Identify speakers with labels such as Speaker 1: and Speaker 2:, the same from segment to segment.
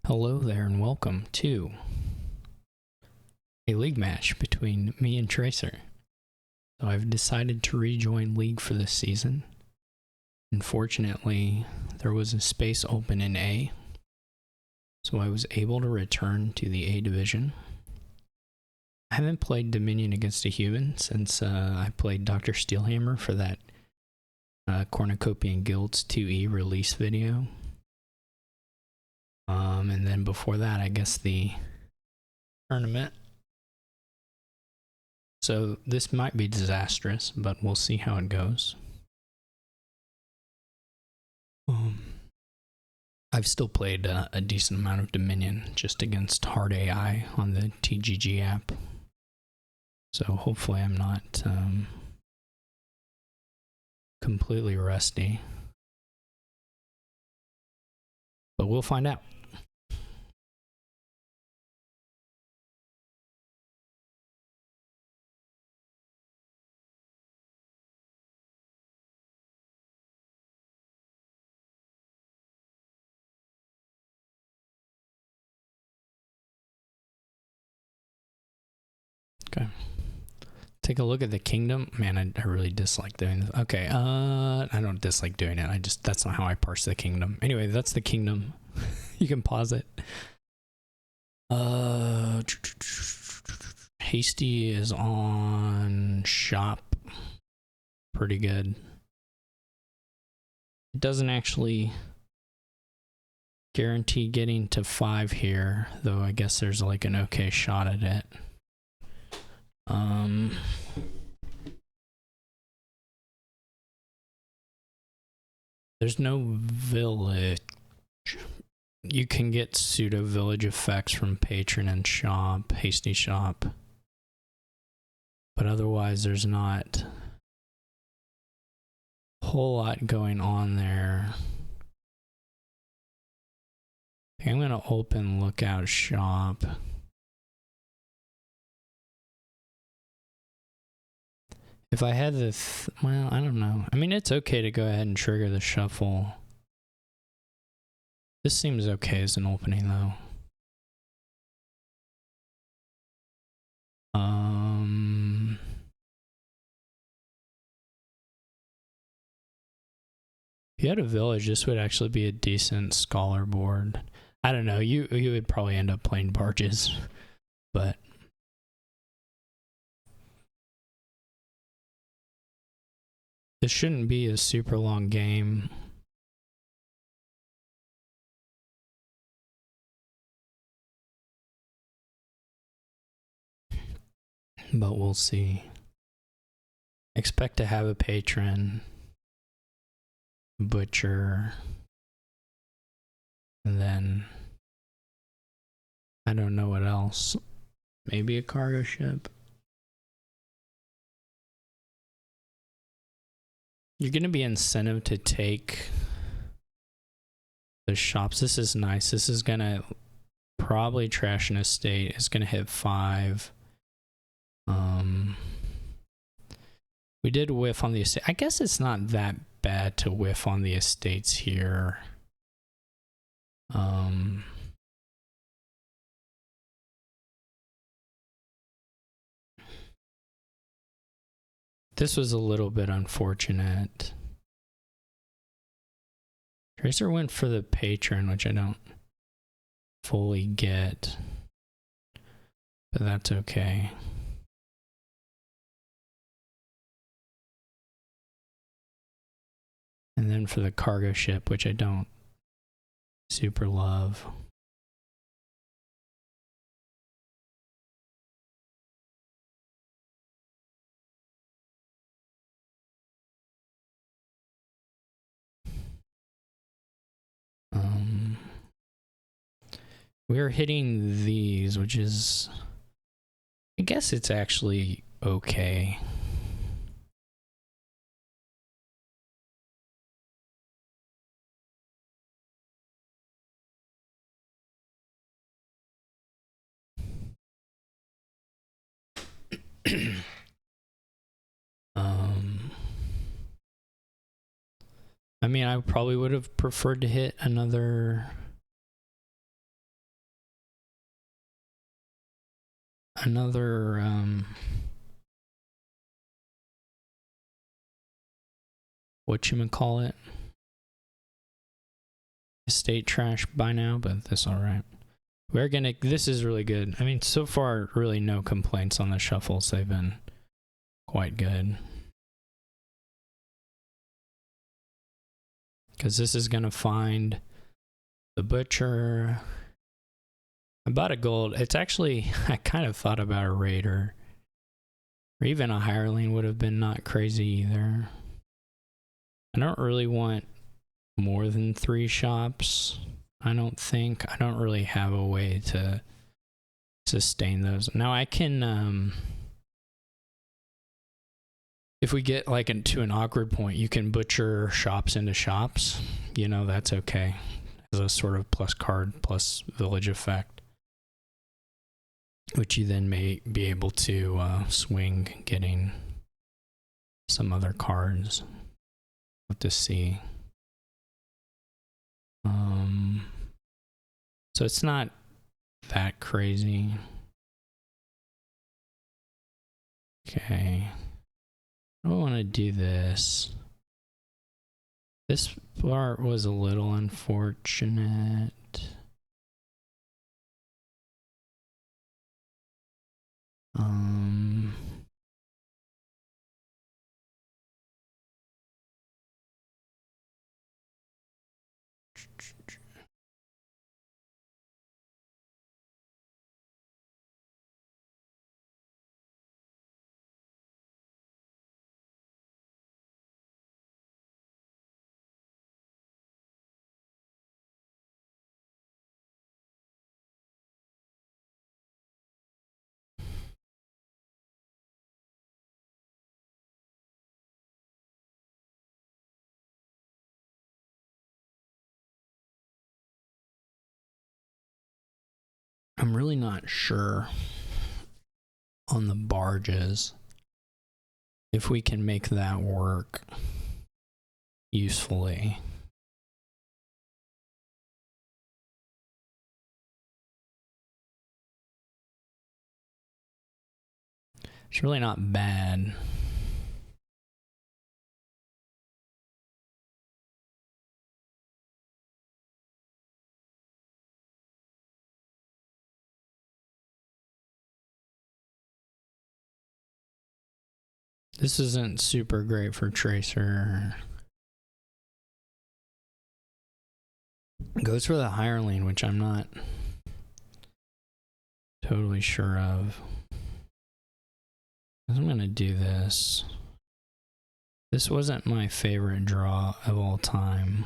Speaker 1: Hello there and welcome to a League match between me and Tracer. So I've decided to rejoin League for this season. Unfortunately, there was a space open in A, so I was able to return to the A division. I haven't played Dominion against a human since I played Dr. Steelhammer for that Cornucopian Guilds 2E release video. And then before that, I guess the tournament. So this might be disastrous, but we'll see how it goes. I've still played a decent amount of Dominion just against hard AI on the TGG app. So hopefully I'm not completely rusty. But we'll find out. Okay. Take a look at the kingdom. Man, I really dislike doing this. Okay, I don't dislike doing it. That's not how I parse the kingdom. Anyway, that's the kingdom. You can pause it. Hasty is on shop. Pretty good. It doesn't actually guarantee getting to 5 here, though I guess there's like an okay shot at it. There's no village. You can get pseudo village effects from patron and shop, hasty shop, but otherwise there's not a whole lot going on there. I'm gonna open lookout shop. If I had the, well, I don't know. I mean, it's okay to go ahead and trigger the shuffle. This seems okay as an opening, though. If you had a village, this would actually be a decent scholar board. I don't know. You would probably end up playing barges, but this shouldn't be a super long game. But we'll see. Expect to have a patron, butcher, and then I don't know what else. Maybe a cargo ship. You're going to be incentive to take the shops. This is nice. This is going to probably trash an estate. It's going to hit 5. We did whiff on the estate. I guess it's not that bad to whiff on the estates here. This was a little bit unfortunate. Tracer went for the patron, which I don't fully get, but that's okay. And then for the cargo ship, which I don't super love. We're hitting these, which is, I guess it's actually okay. I mean, I probably would have preferred to hit another another whatchamacallit, estate trash by now, but that's alright. This is really good. I mean, so far, really no complaints on the shuffles. They've been quite good. Because this is going to find the butcher. I bought a gold. It's actually, I kind of thought about a raider. Or even a hireling would have been not crazy either. I don't really want more than 3 shops. I don't think. I don't really have a way to sustain those. Now I can, if we get like to an awkward point, you can butcher shops into shops. You know, that's okay. As a sort of plus card, plus village effect. Which you then may be able to swing getting some other cards. We'll have to see. So it's not that crazy. Okay. I don't want to do this. This part was a little unfortunate. I'm really not sure on the barges if we can make that work usefully. It's really not bad. This isn't super great for Tracer. Goes for the hireling, which I'm not totally sure of. I'm gonna do this. This wasn't my favorite draw of all time.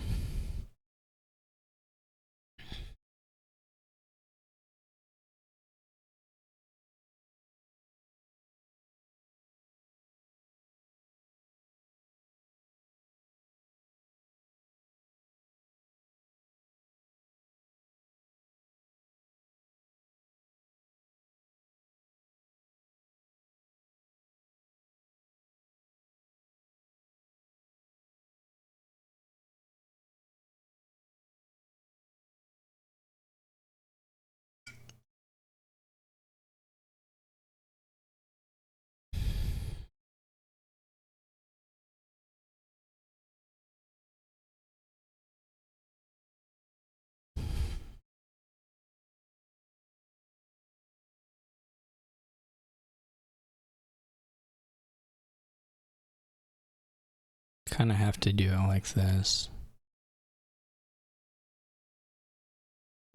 Speaker 1: Kind of have to do it like this.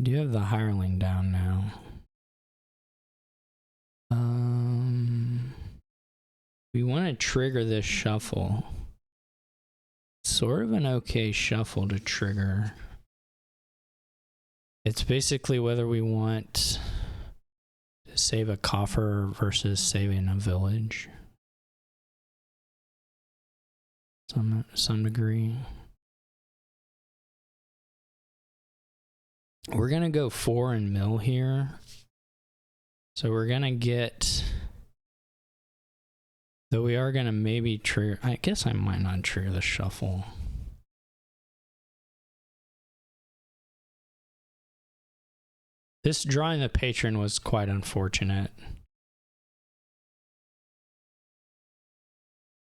Speaker 1: Do you have the hireling down now? We want to trigger this shuffle. Sort of an okay shuffle to trigger. It's basically whether we want to save a coffer versus saving a village. Some degree. We're gonna go 4 and mill here. So we're gonna get, though we are gonna maybe trigger, I guess I might not trigger the shuffle. This drawing the patron was quite unfortunate.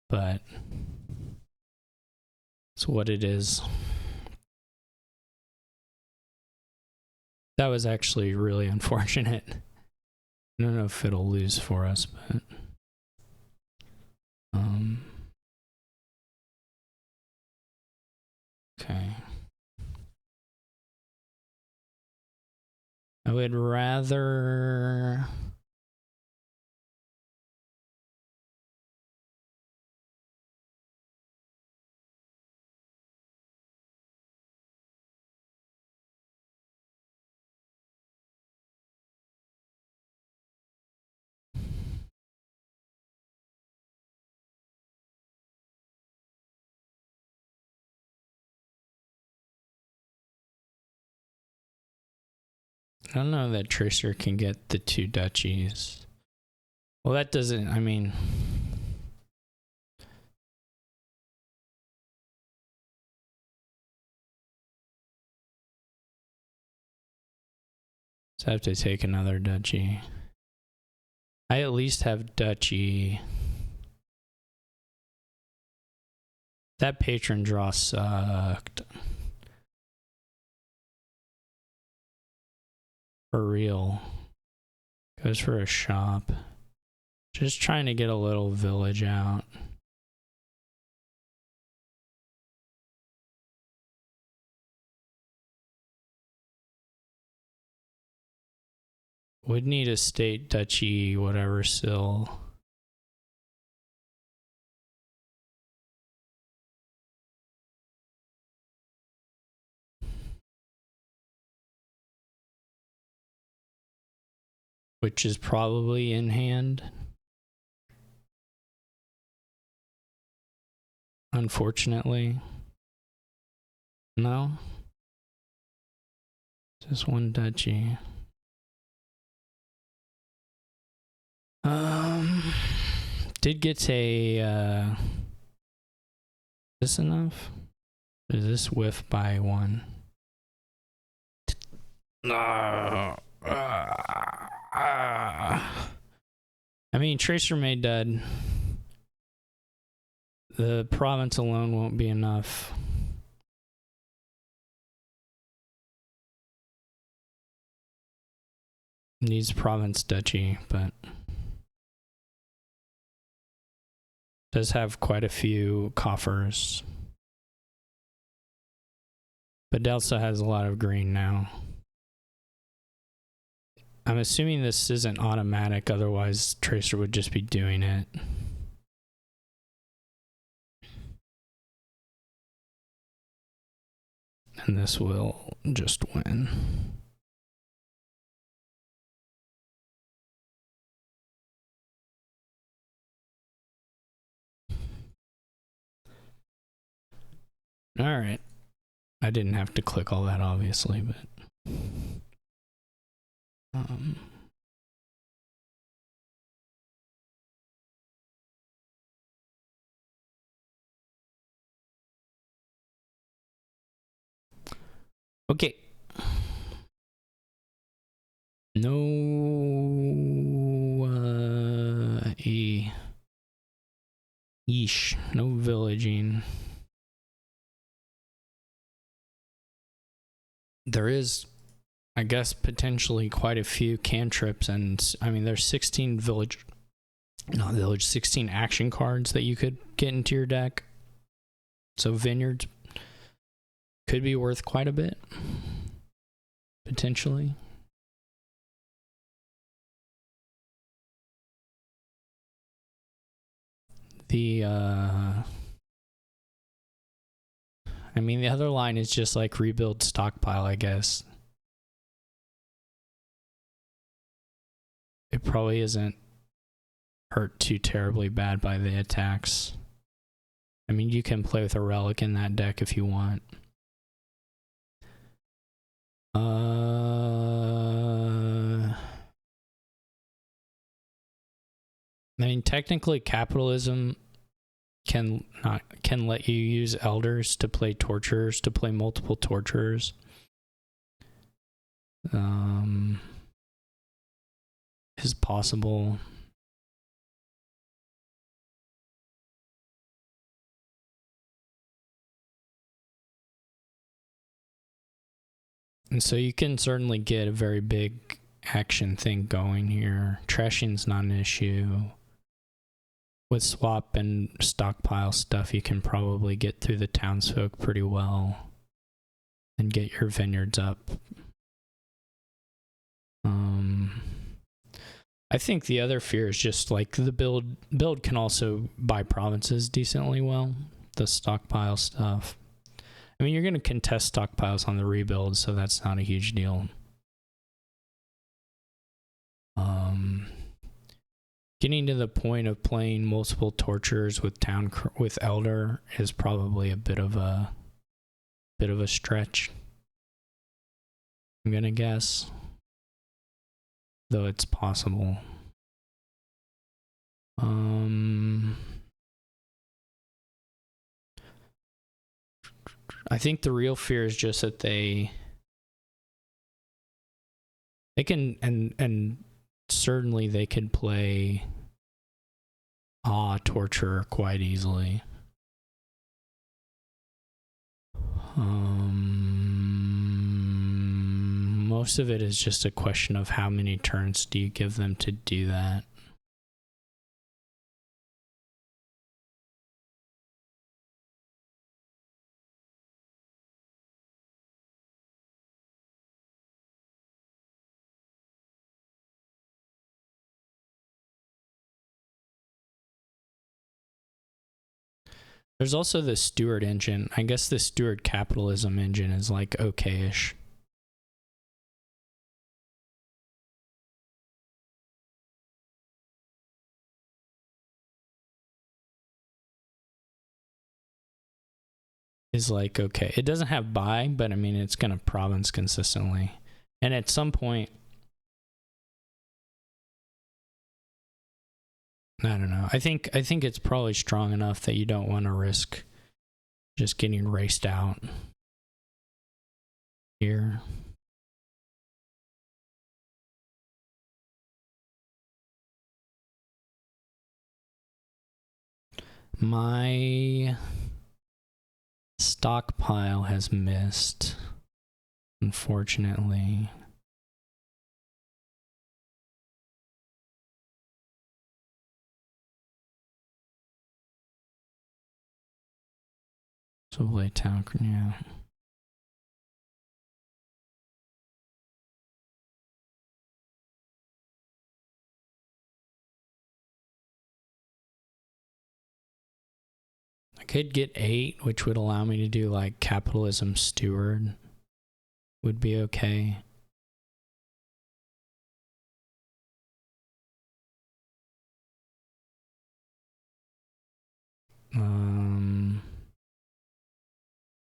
Speaker 1: but it's what it is. That was actually really unfortunate. I don't know if it'll lose for us, but okay. I would rather I don't know that Tracer can get the 2 duchies. Well, that doesn't, I mean, so I have to take another duchy. I at least have duchy. That patron draw sucked. For real. Goes for a shop. Just trying to get a little village out. Would need a state duchy, whatever still. Which is probably in hand. Unfortunately. No? Just one duchy. Did get a, this enough? Is this whiff by 1? I mean, Tracer may dead. The province alone won't be enough. Needs province duchy, but does have quite a few coffers. But also has a lot of green now. I'm assuming this isn't automatic, otherwise Tracer would just be doing it. And this will just win. All right. I didn't have to click all that, obviously, but okay. No yeesh, no villaging. There is, I guess, potentially quite a few cantrips, and I mean, there's 16 16 action cards that you could get into your deck. So vineyards could be worth quite a bit, potentially. I mean, the other line is just like rebuild stockpile, I guess. It probably isn't hurt too terribly bad by the attacks. I mean, you can play with a relic in that deck if you want. I mean, technically, capitalism can let you use elders to play torturers, to play multiple torturers. Is possible. And so you can certainly get a very big action thing going here. Trashing's not an issue. With swap and stockpile stuff, you can probably get through the townsfolk pretty well and get your vineyards up. I think the other fear is just like the build can also buy provinces decently well, the stockpile stuff. I mean, you're going to contest stockpiles on the rebuild, so that's not a huge deal. Getting to the point of playing multiple tortures with with Elder is probably a bit of a stretch, I'm gonna guess, though it's possible. I think the real fear is just that they can, and certainly they could play torture quite easily. Most of it is just a question of how many turns do you give them to do that. There's also the Steward engine. I guess the Steward capitalism engine is like okay-ish. Is like okay. It doesn't have buy, but I mean it's gonna province consistently. And at some point, I don't know. I think it's probably strong enough that you don't want to risk just getting raced out here. My stockpile has missed, unfortunately. So lay town, yeah. I could get 8, which would allow me to do like capitalism steward. Would be okay.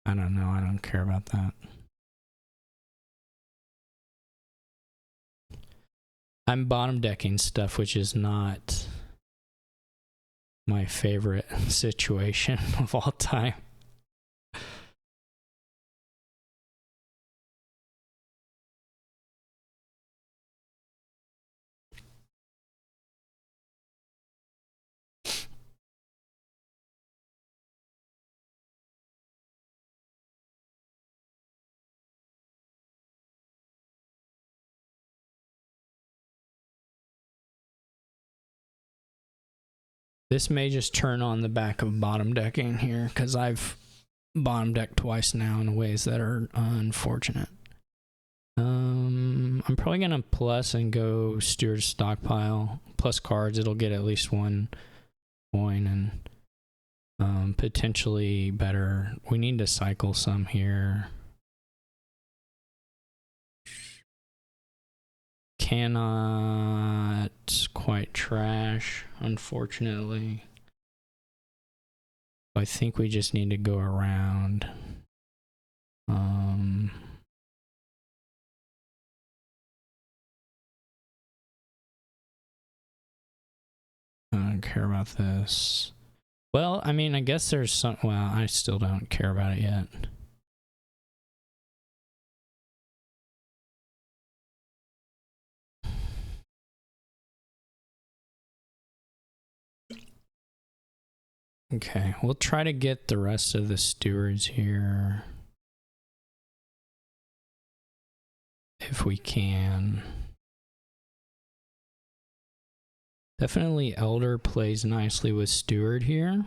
Speaker 1: I don't know. I don't care about that. I'm bottom decking stuff, which is not my favorite situation of all time. This may just turn on the back of bottom decking here, because I've bottom decked twice now in ways that are unfortunate. I'm probably going to plus and go Steward stockpile. Plus cards, it'll get at least 1 coin, and potentially better. We need to cycle some here. Cannot quite trash, unfortunately. I think we just need to go around. I don't care about this. Well, I mean, I guess there's some. Well, I still don't care about it yet. Okay, we'll try to get the rest of the stewards here. if we can. Definitely Elder plays nicely with Steward here.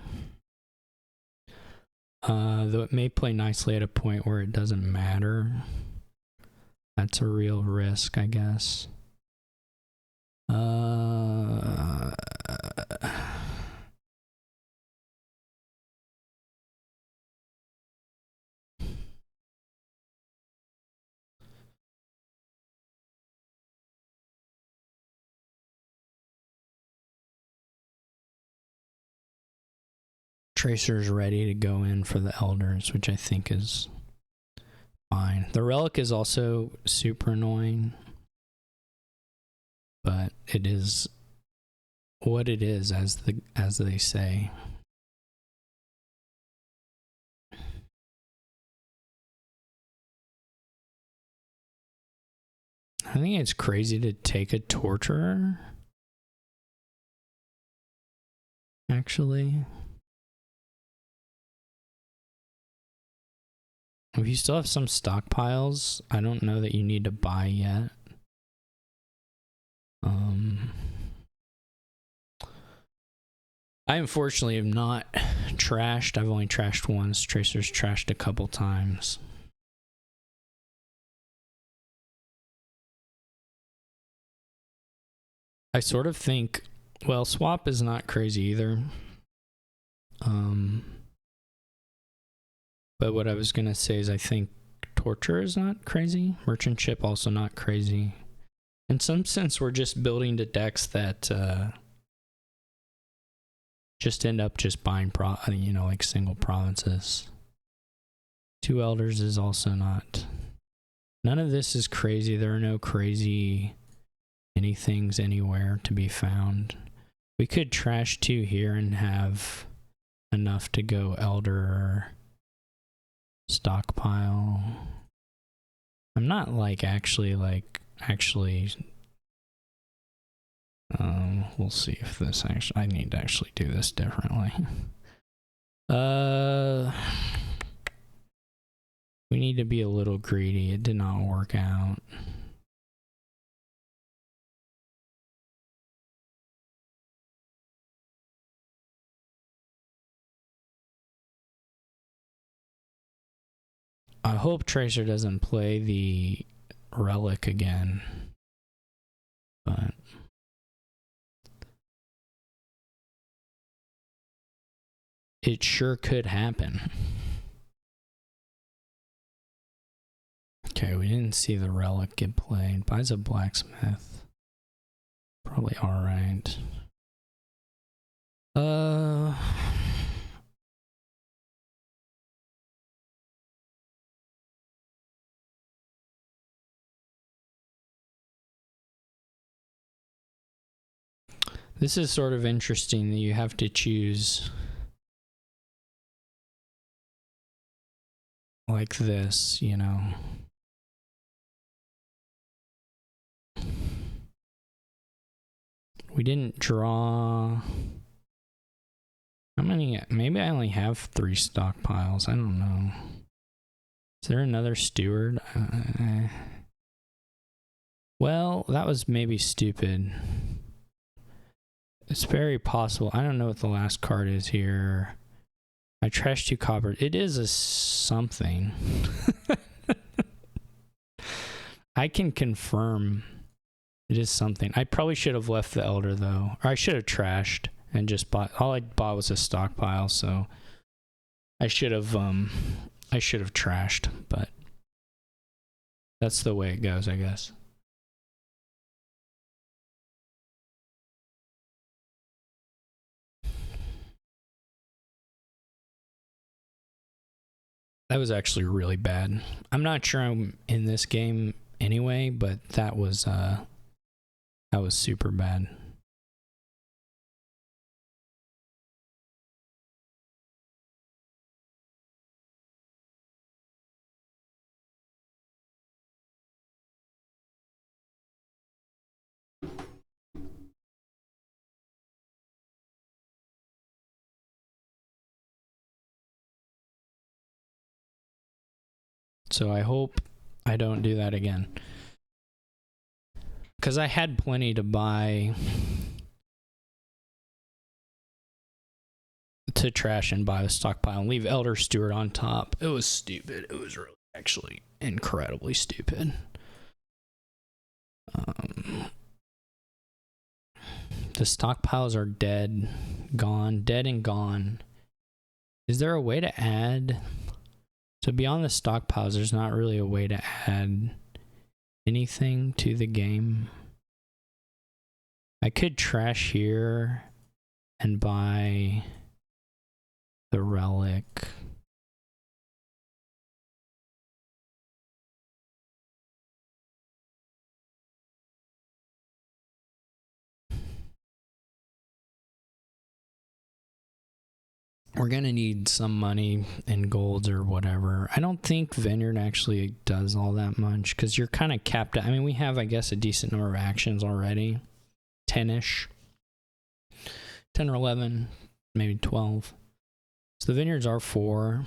Speaker 1: Though it may play nicely at a point where it doesn't matter. That's a real risk, I guess. Tracer's ready to go in for the Elders, which I think is fine. The Relic is also super annoying, but it is what it is, as they say. I think it's crazy to take a Torturer, actually. If you still have some stockpiles, I don't know that you need to buy yet. I unfortunately am not trashed. I've only trashed once. Tracer's trashed a couple times. I sort of think, well, swap is not crazy either. But what I was gonna say is I think Torture is not crazy. Merchant Ship also not crazy. In some sense, we're just building to decks that just end up just buying like single provinces. 2 Elders is also not. None of this is crazy. There are no crazy anythings anywhere to be found. We could trash 2 here and have enough to go Elder or stockpile. I'm not like actually we'll see if this actually, I need to actually do this differently. We need to be a little greedy. It did not work out. I hope Tracer doesn't play the Relic again, but it sure could happen. Okay, we didn't see the Relic get played. Buys a Blacksmith. Probably alright. This is sort of interesting that you have to choose like this, you know. We didn't draw. How many? Maybe I only have 3 stockpiles. I don't know. Is there another Steward? Well, that was maybe stupid. It's very possible. I don't know what the last card is here. I trashed 2 copper. It is a something. I can confirm it is something. I probably should have left the Elder though. Or I should have trashed and just bought. All I bought was a stockpile, so I should have trashed, but that's the way it goes, I guess. That was actually really bad. I'm not sure I'm in this game anyway, but that was super bad. So I hope I don't do that again. because I had plenty to buy, to trash and buy the stockpile and leave Elder Steward on top. It was stupid. It was really actually incredibly stupid. The stockpiles are dead and gone. Is there a way to add? So beyond the stockpiles, there's not really a way to add anything to the game. I could trash here and buy the relic. We're gonna need some money in golds or whatever. I don't think Vineyard actually does all that much because you're kind of capped out. I mean, we have, I guess, a decent number of actions already. 10-ish. 10 or 11, maybe 12. So the vineyards are 4.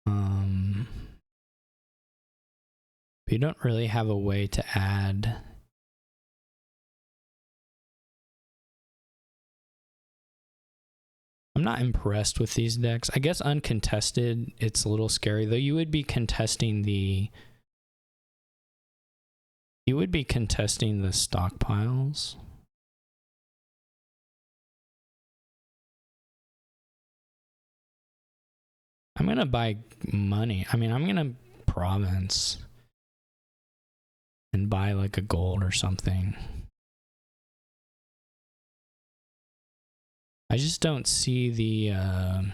Speaker 1: But you don't really have a way to add. I'm not impressed with these decks. I guess uncontested, it's a little scary, though. You would be contesting the stockpiles. I'm gonna buy money. I mean, I'm gonna province and buy like a gold or something. I just don't see the I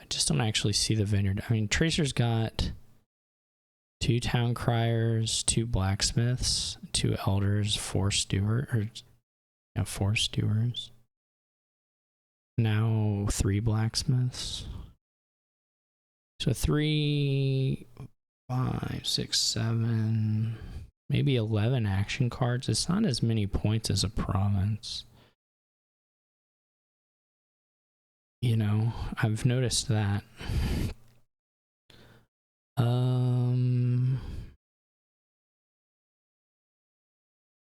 Speaker 1: just don't actually see the vineyard. I mean, Tracer's got 2 town criers, 2 blacksmiths, 2 elders, 4 stewards, 4 stewards. Now 3 blacksmiths. So 3, 5, 6, 7, maybe 11 action cards. It's not as many points as a province. You know, I've noticed that.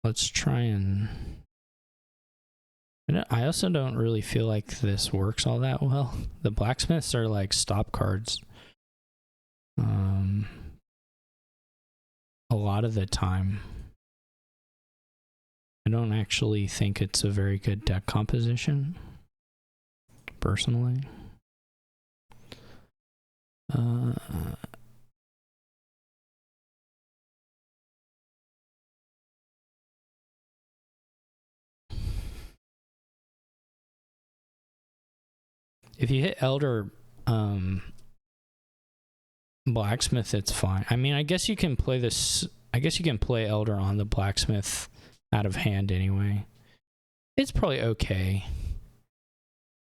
Speaker 1: Let's try and... I also don't really feel like this works all that well. The blacksmiths are like stop cards. A lot of the time. I don't actually think it's a very good deck composition, personally. If you hit Elder Blacksmith, it's fine. I mean, I guess you can play this. I guess you can play Elder on the Blacksmith out of hand anyway. It's probably okay.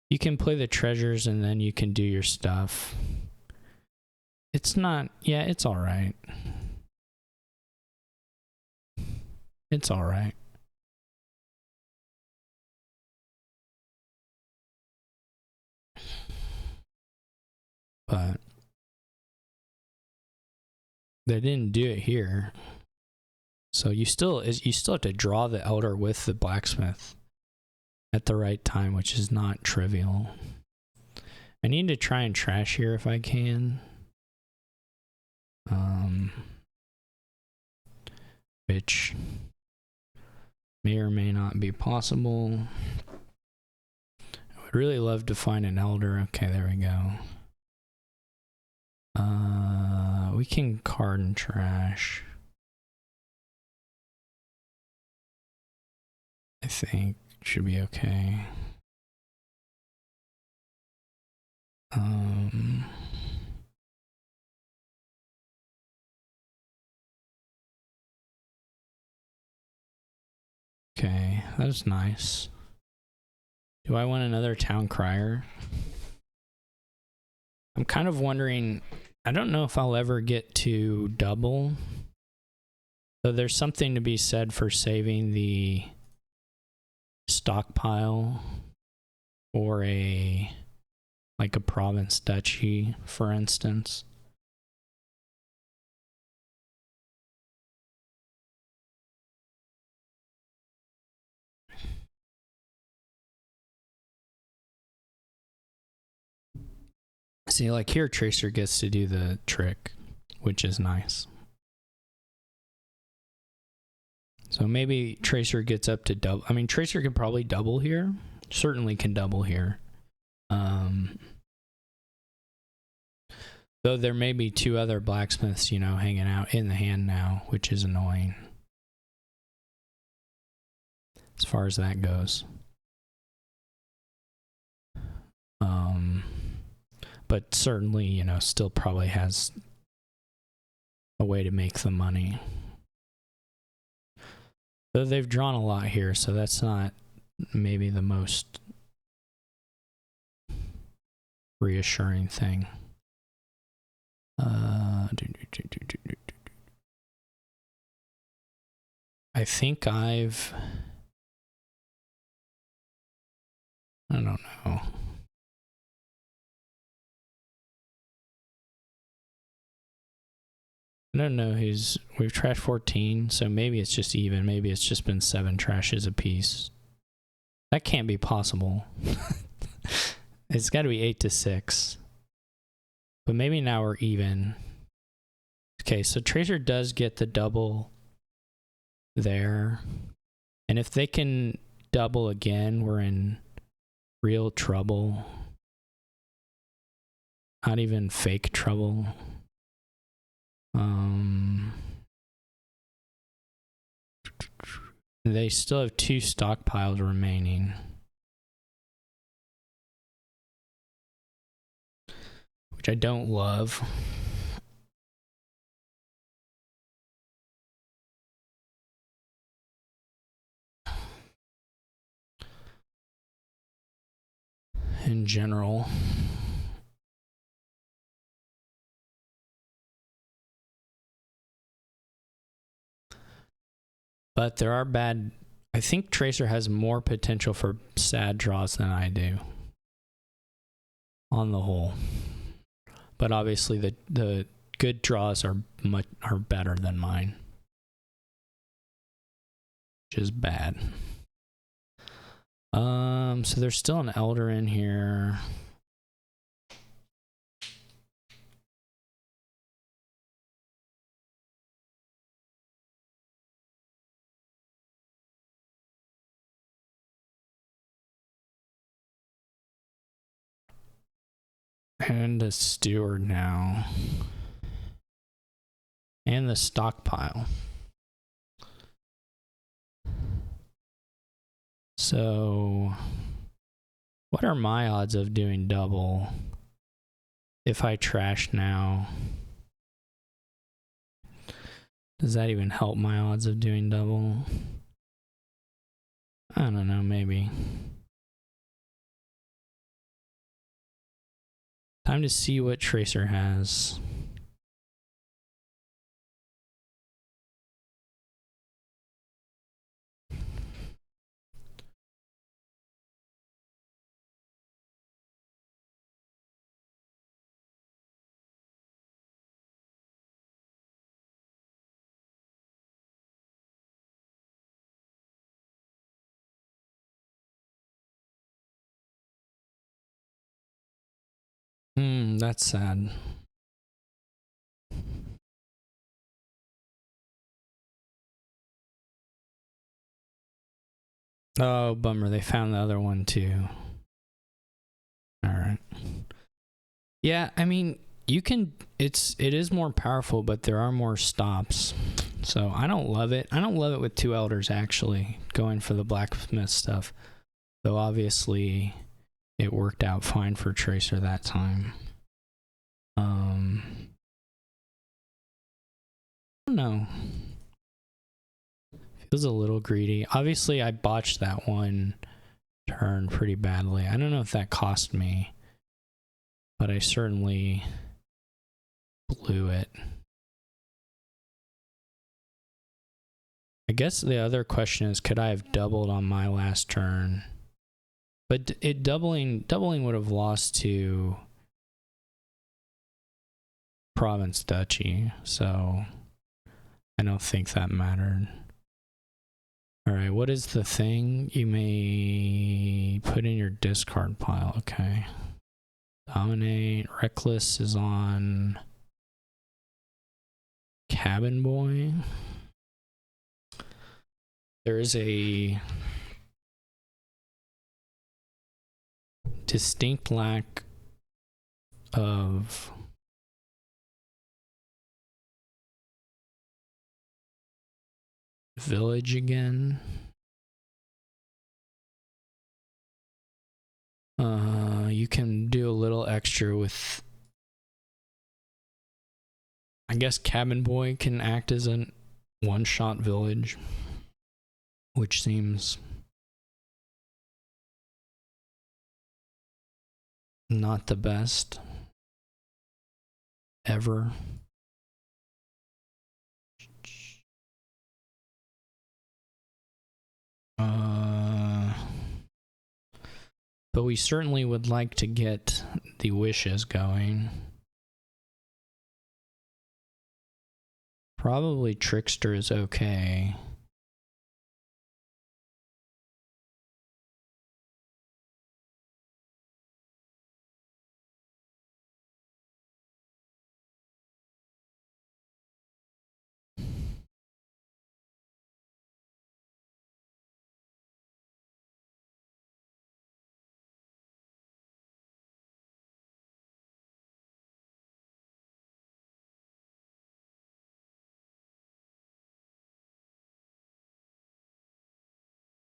Speaker 1: You can play the treasures and then you can do your stuff. It's not... Yeah, it's alright. It's alright. But they didn't do it here. So you still have to draw the Elder with the Blacksmith at the right time, which is not trivial. I need to try and trash here if I can. Which may or may not be possible. I would really love to find an Elder. Okay, there we go. We can card and trash. I think should be okay. Okay, that's nice. Do I want another town crier? I'm kind of wondering, I don't know if I'll ever get to double. So there's something to be said for saving the stockpile or like a province duchy, for instance. See, like here, Tracer gets to do the trick, which is nice. So maybe Tracer gets up to double. I mean, Tracer could probably double here. Certainly can double here. Though there may be two other blacksmiths, you know, hanging out in the hand now, which is annoying. As far as that goes. But certainly, you know, still probably has a way to make the money. Though they've drawn a lot here, so that's not maybe the most reassuring thing. I think I don't know. I don't know who's... We've trashed 14, so maybe it's just even. Maybe it's just been 7 trashes apiece. That can't be possible. It's got to be 8-6. But maybe now we're even. Okay, so Tracer does get the double there. And if they can double again, we're in real trouble. Not even fake trouble. They still have 2 stockpiles remaining. Which I don't love. In general. But there are bad... I think Tracer has more potential for sad draws than I do. On the whole. But obviously the good draws are better than mine. Which is bad. So there's still an Elder in here. And a steward now. And the stockpile. So, what are my odds of doing double if I trash now? Does that even help my odds of doing double? I don't know, maybe. Time to see what Tracer has. That's sad. Oh, bummer. They found the other one too. Alright. Yeah, I mean, you can... It is more powerful, but there are more stops. So I don't love it. I don't love it with 2 elders, actually, going for the blacksmith stuff. Though obviously it worked out fine for Tracer that time. I don't know. Feels a little greedy. Obviously, I botched that one turn pretty badly. I don't know if that cost me, but I certainly blew it. I guess the other question is, could I have doubled on my last turn? But doubling would have lost to Province Duchy, so I don't think that mattered. Alright, what is the thing? You may put in your discard pile, okay. Dominate. Reckless is on Cabin Boy. There is a distinct lack of village again. You can do a little extra with, I guess Cabin Boy can act as a one-shot village, which seems not the best ever. But we certainly would like to get the wishes going. Probably Trickster is okay.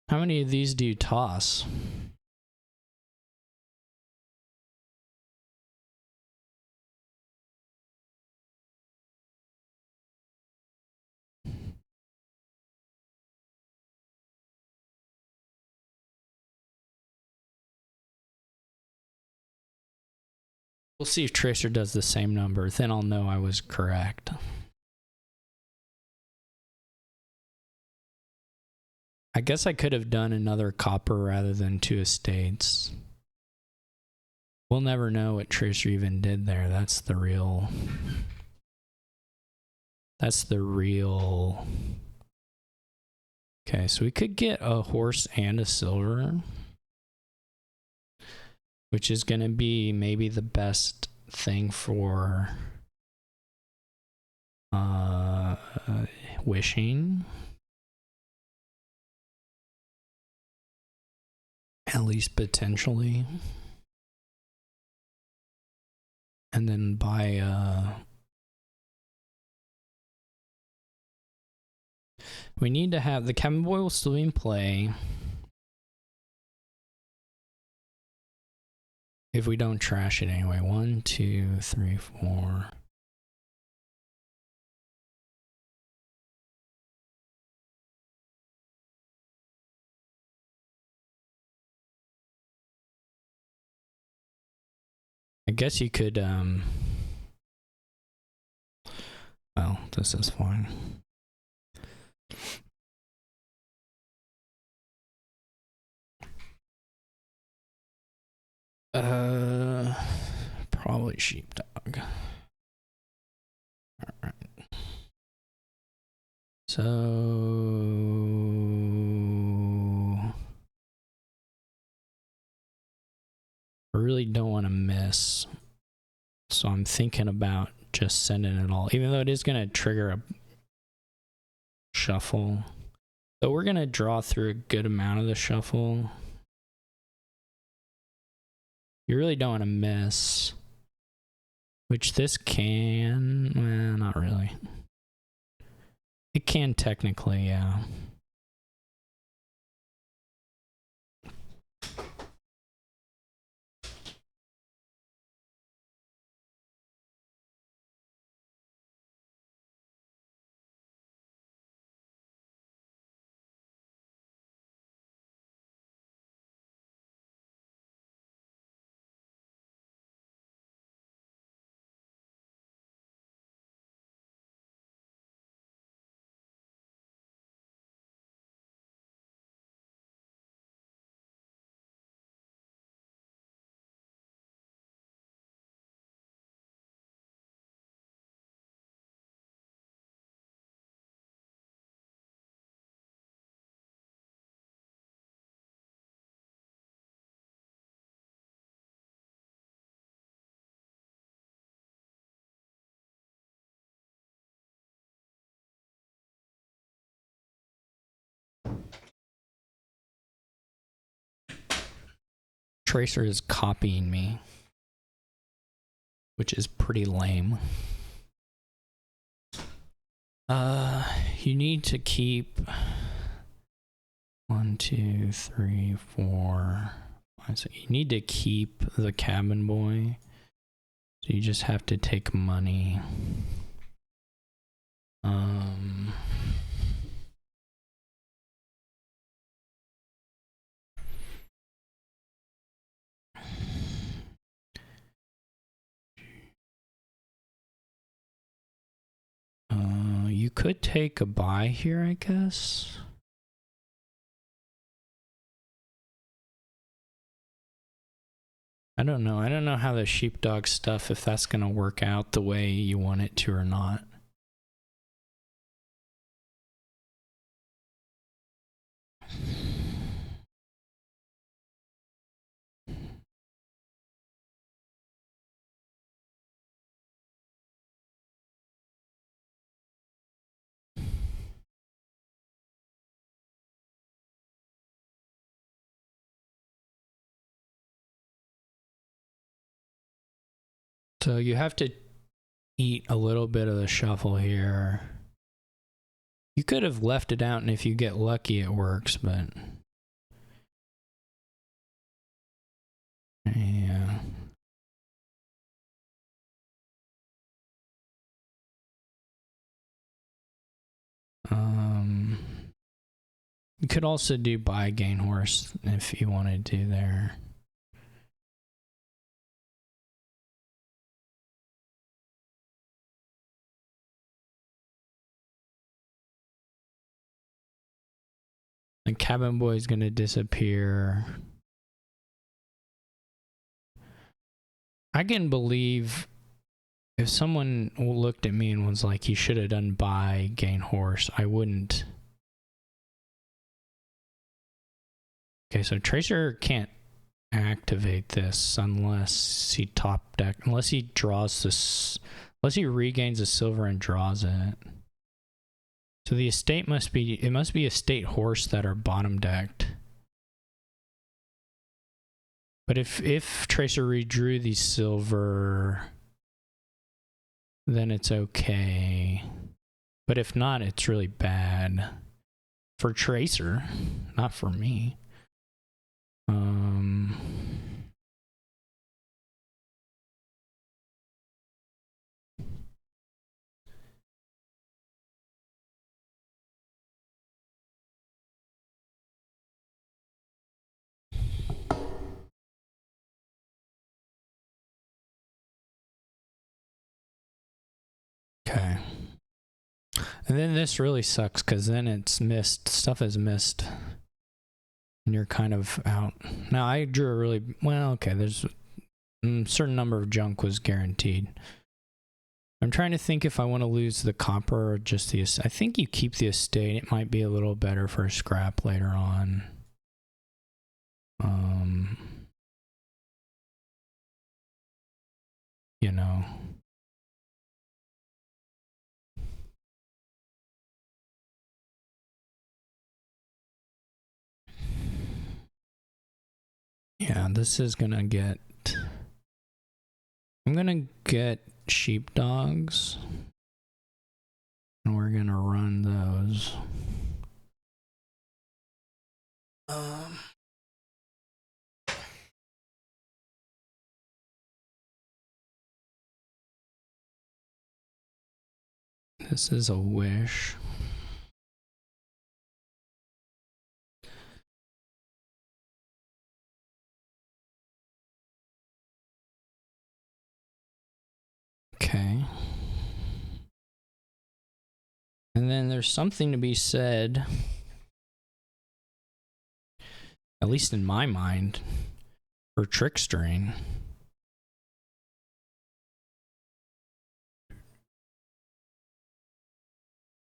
Speaker 1: How many of these do you toss? We'll see if Tracer does the same number, then I'll know I was correct. I guess I could have done another copper rather than 2 estates. We'll never know what Tracer even did there. That's the real... Okay, so we could get a horse and a silver, which is going to be maybe the best thing for wishing. At least potentially. And then buy we need to have the Cabin Boy will still be in play if we don't trash it anyway. 1, 2, 3, 4. I guess you could well, this is fine. Probably sheepdog. Alright. So I really don't want to miss. So I'm thinking about just sending it all, even though it is going to trigger a shuffle. So we're going to draw through a good amount of the shuffle. You really don't want to miss. Which this can, well, not really. It can technically, yeah. Tracer is copying me, which is pretty lame. You need to keep 1, 2, 3, 4, 5, 6. You need to keep the cabin boy. So you just have to take money. You could take a buy here, I guess. I don't know. I don't know how the sheepdog stuff, if that's going to work out the way you want it to or not. So you have to eat a little bit of the shuffle here. You could have left it out, and if you get lucky, it works, but... yeah. You could also do buy gain horse if you wanted to there. The cabin boy is going to disappear. I can believe if someone looked at me and was like, he should have done buy gain horse, I wouldn't. Okay, so Tracer can't activate this unless he top deck, unless he draws this, unless he regains a silver and draws it. So the estate must be, it must be estate horse that are bottom decked. But if Tracer redrew the silver, then it's okay. But if not, it's really bad. For Tracer, not for me. Okay. And then this really sucks because then it's missed. Stuff is missed. And you're kind of out. Now I drew a really, well, okay, there's a certain number of junk was guaranteed. I'm trying to think if I want to lose the copper or just the, I think you keep the estate. It might be a little better for scrap later on. You know. Yeah, this is gonna get... I'm gonna get sheepdogs. And we're gonna run those. This is a wish. Okay. And then there's something to be said, at least in my mind, for trickstering.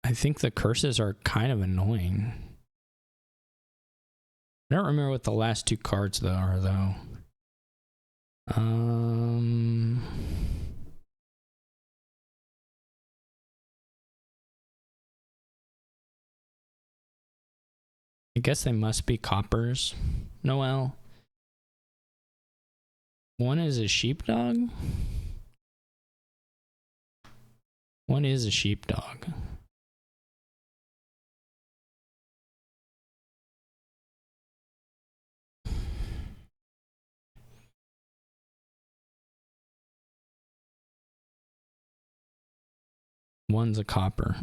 Speaker 1: I think the curses are kind of annoying. I don't remember what the last two cards though are though. I guess they must be coppers. Noel. One is a sheepdog? One is a sheepdog. One's a copper.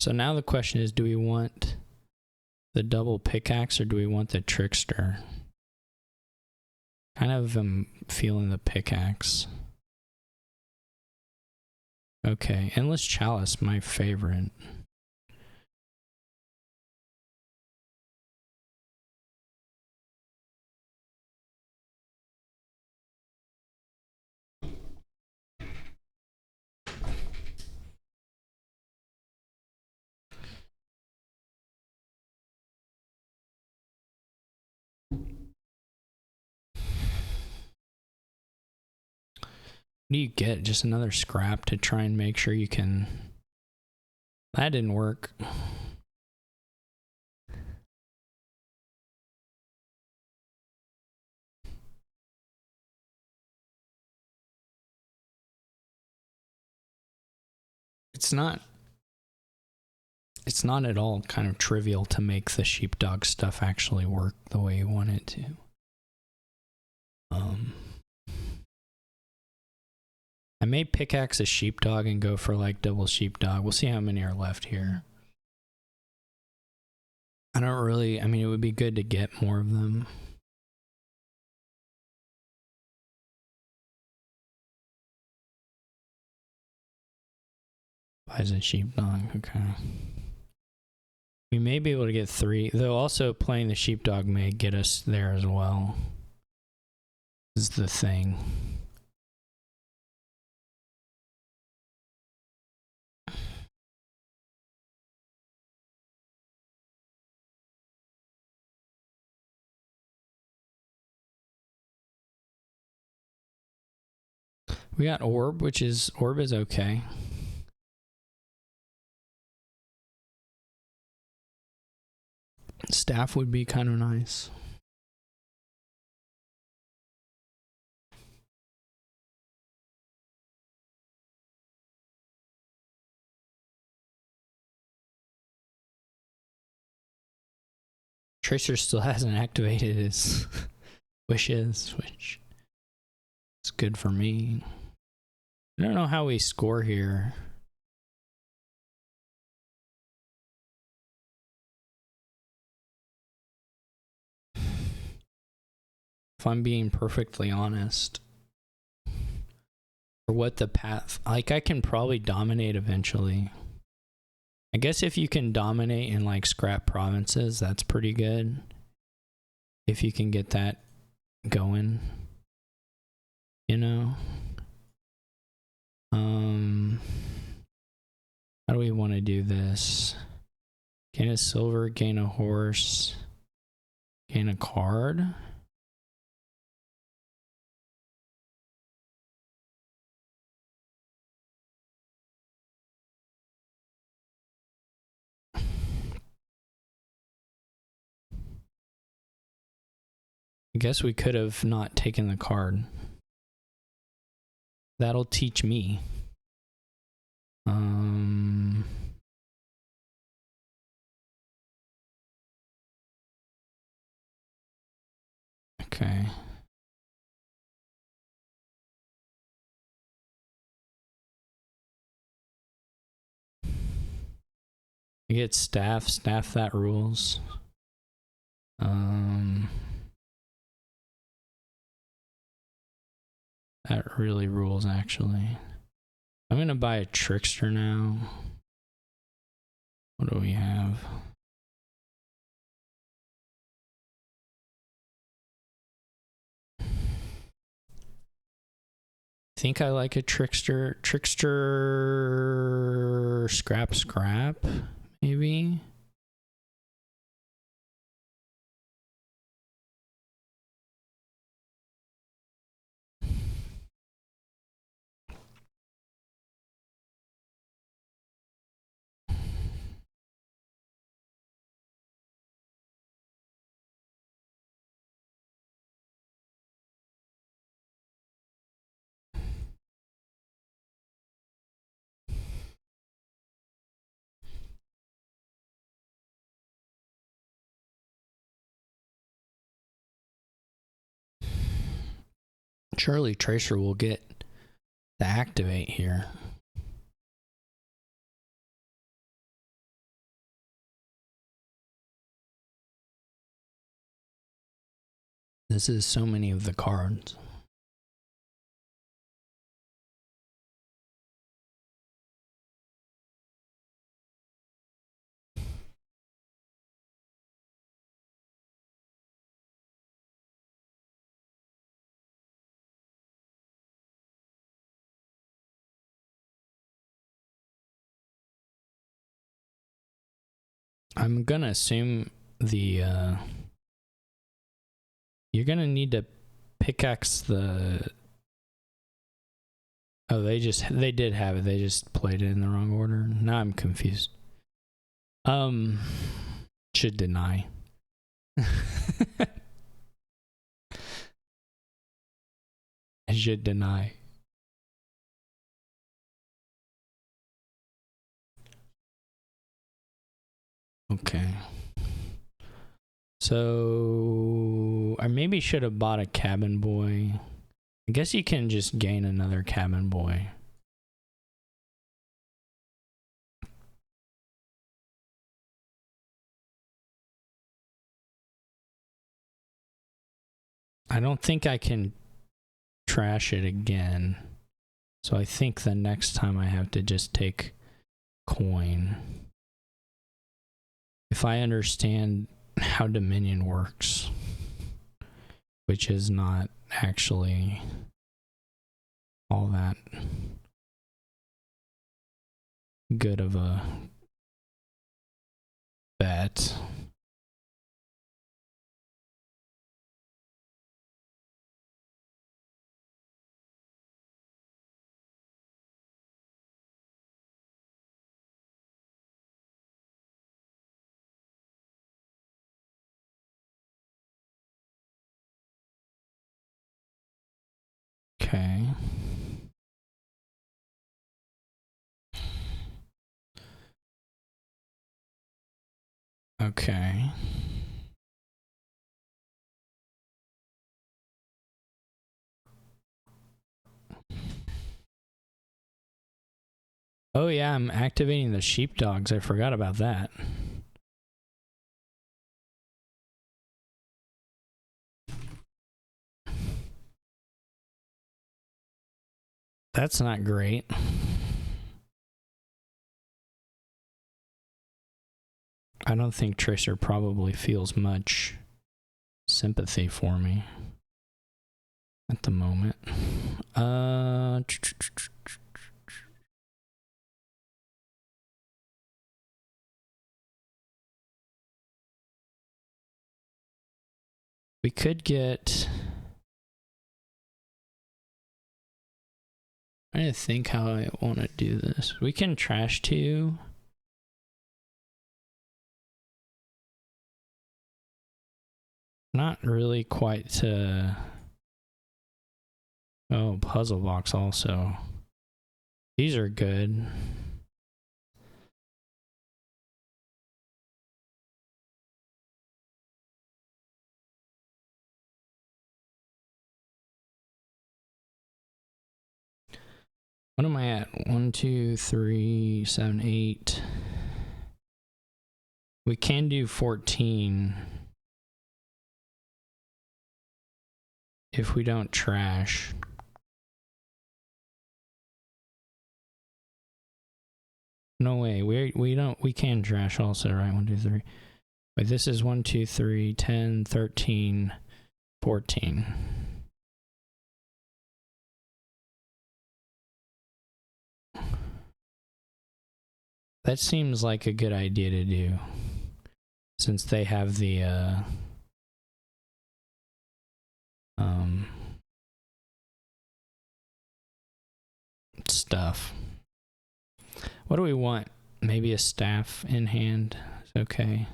Speaker 1: So now the question is, do we want the double pickaxe or do we want the trickster? Kind of feeling the pickaxe. Okay, endless chalice, my favorite. What do you get? Just another scrap to try and make sure you can... That didn't work. It's not at all kind of trivial to make the sheepdog stuff actually work the way you want it to. I may pickaxe a sheepdog and go for like double sheepdog. We'll see how many are left here. I mean, it would be good to get more of them. Buys a sheepdog, okay. We may be able to get 3, though also playing the sheepdog may get us there as well. Is the thing. We got orb, orb is okay. Staff would be kind of nice. Tracer still hasn't activated his wishes, which is good for me. I don't know how we score here. If I'm being perfectly honest. Or what the path... Like, I can probably dominate eventually. I guess if you can dominate in, like, scrap provinces, that's pretty good. If you can get that going. You know? How do we want to do this? Gain a silver, gain a horse, gain a card. I guess we could have not taken the card. That'll teach me. Okay. I get staff that rules. That really rules, actually. I'm gonna buy a trickster now. What do we have? I think I like a trickster. Trickster scrap, maybe. Surely Tracer will get to activate here. This is so many of the cards. I'm gonna assume the you're gonna need to pickaxe the. Oh, they did have it. They just played it in the wrong order. Now I'm confused. Should deny. I should deny. Okay. So I maybe should have bought a cabin boy. I guess you can just gain another cabin boy. I don't think I can trash it again. So I think the next time I have to just take coin. If I understand how Dominion works, which is not actually all that good of a bet. Okay. Okay. Oh yeah, I'm activating the sheepdogs. I forgot about that. That's not great. I don't think Tracer probably feels much sympathy for me at the moment. We could get. I need to think how I want to do this. We can trash 2. Not really quite to. Oh, puzzle box also. These are good. What am I at? 1, 2, 3, 7, 8. We can do 14 if we don't trash. No way. We can trash also, right? 1, 2, 3. Wait, this is 1, 2, 3, 10, 13, 14. That seems like a good idea to do, since they have the stuff. What do we want? Maybe a staff in hand. It's okay.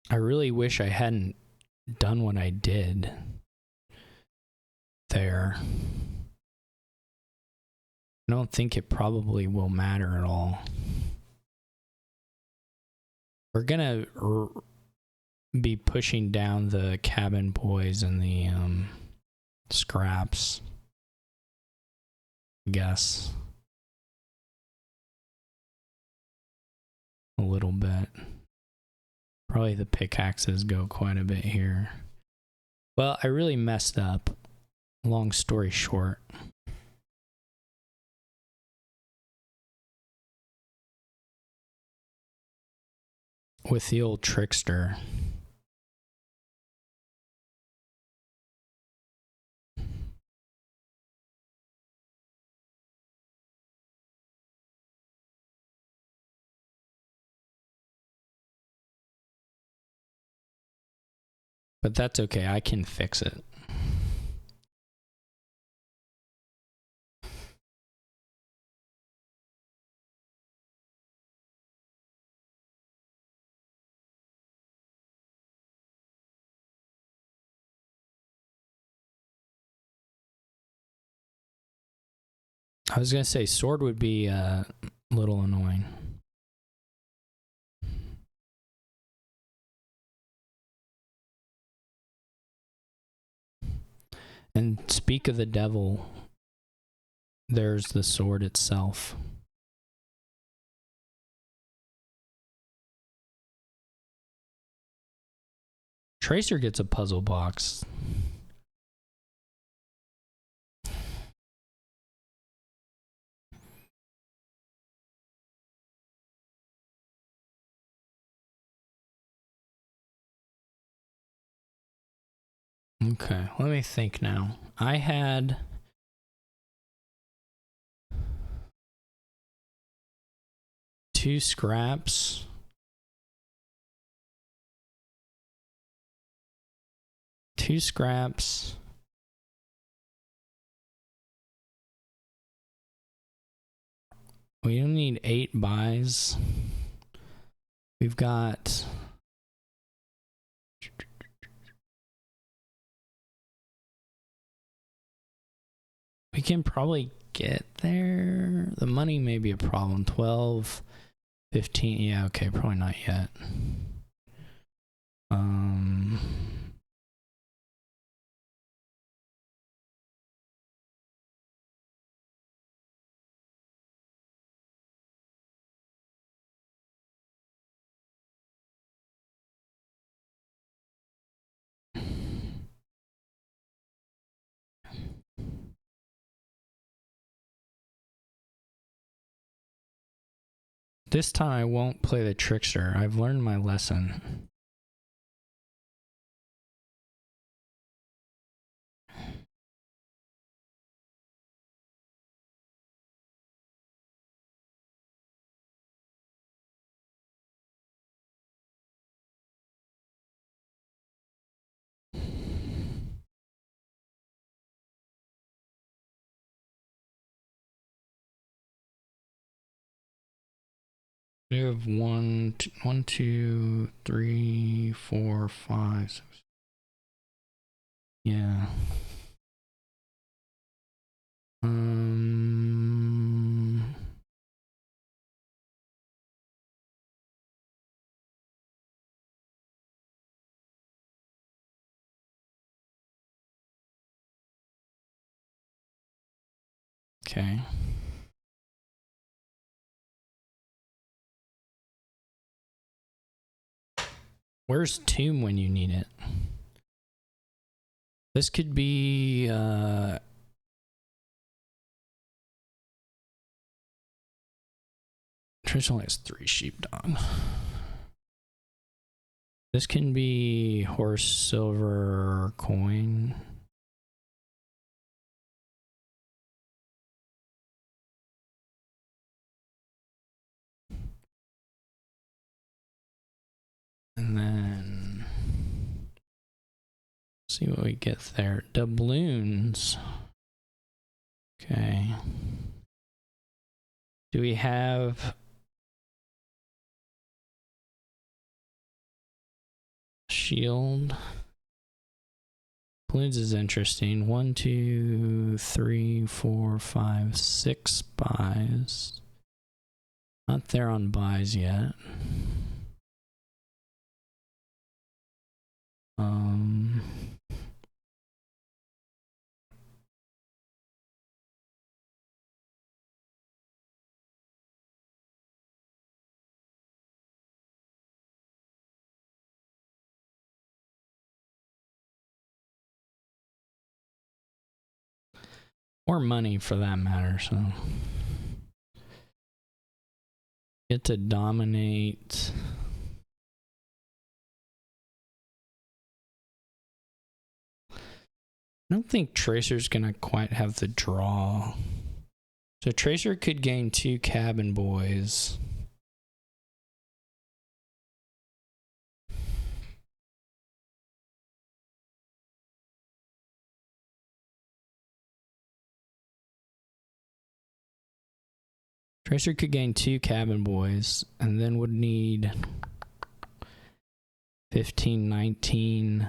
Speaker 1: I really wish I hadn't done what I did there. I don't think it probably will matter at all. We're gonna be pushing down the cabin boys and the scraps, I guess, a little bit. Probably the pickaxes go quite a bit here. Well, I really messed up. Long story short. With the old trickster. But that's okay, I can fix it. I was gonna say sword would be a little annoying. And speak of the devil, there's the sword itself. Tracer gets a puzzle box. Okay, let me think now. I had two scraps. Two scraps. We don't need 8 buys. We've got... We can probably get there. The money may be a problem. 12, 15. Yeah, okay, probably not yet. This time I won't play the trickster. I've learned my lesson. We have 1, 2, 3, 4, 5, 6. Yeah. Okay. Where's Tomb when you need it? This could be Trish only has 3 sheepdog. This can be horse, silver, coin. And then see what we get there. Doubloons. Okay. Do we have shield? Balloons is interesting. 1, 2, 3, 4, 5, 6 buys. Not there on buys yet. Um, or money for that matter, so get to dominate. I don't think Tracer's gonna quite have the draw. So Tracer could gain 2 cabin boys. Tracer could gain 2 cabin boys and then would need 15, 19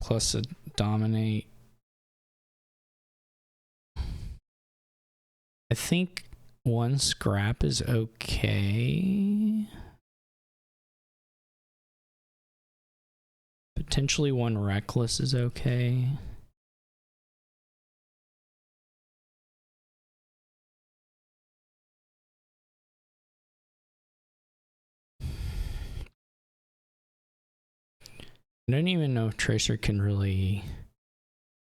Speaker 1: plus a dominate. I think 1 scrap is okay. Potentially 1 reckless is okay. I don't even know if Tracer can really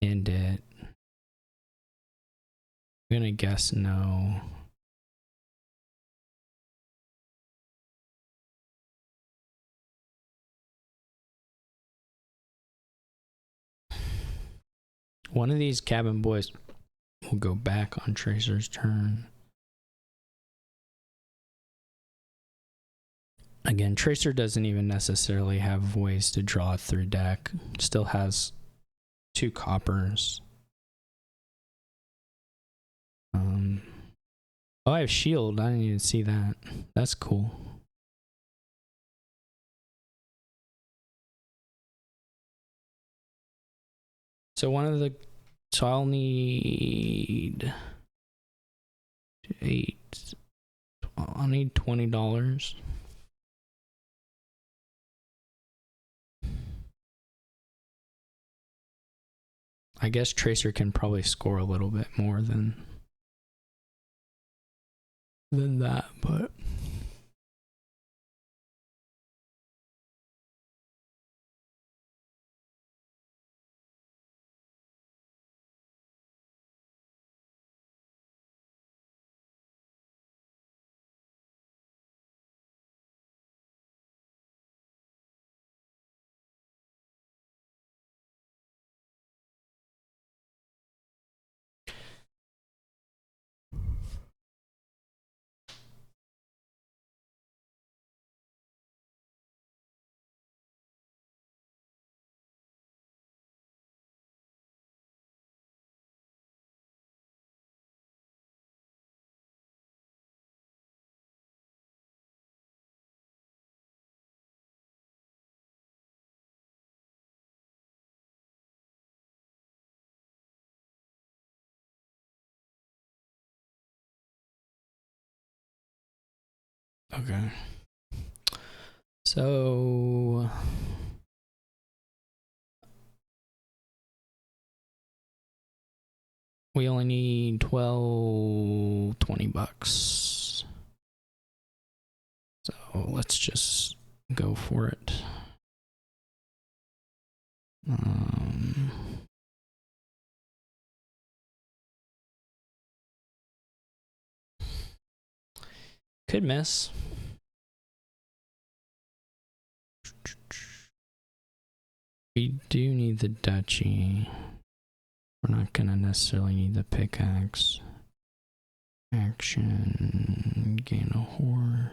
Speaker 1: end it. I'm gonna guess no. One of these cabin boys will go back on Tracer's turn. Again, Tracer doesn't even necessarily have ways to draw through deck. Still has 2 coppers. Oh, I have shield. I didn't even see that. That's cool. So so I'll need 8. I'll need $20. I guess Tracer can probably score a little bit more than that, but okay. So we only need $20. So let's just go for it. Could miss. We do need the duchy. We're not gonna necessarily need the pickaxe. Action, gain a horse.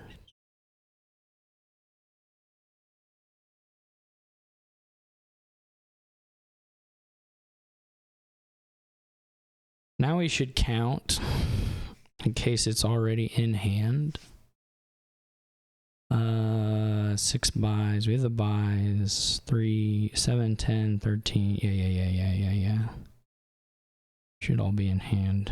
Speaker 1: Now we should count in case it's already in hand. 6 buys. We have the buys. 3, 7, 10, 13. Yeah. Should all be in hand.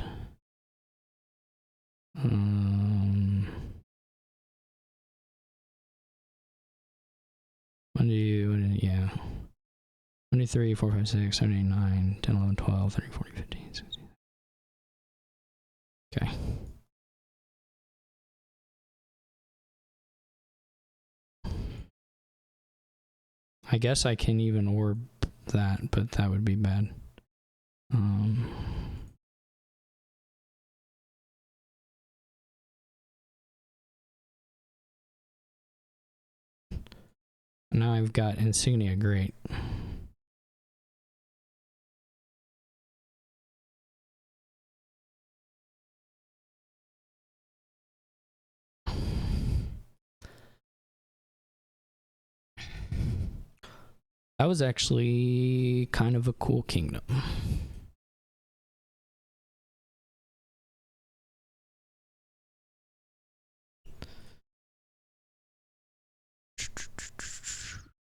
Speaker 1: Yeah. 23, 4, 5, 6, 7, 8, 9, 10, 11, 12, 13, 14, 15, 16. Okay. I guess I can even orb that, but that would be bad. Now I've got insignia, great. That was actually kind of a cool kingdom.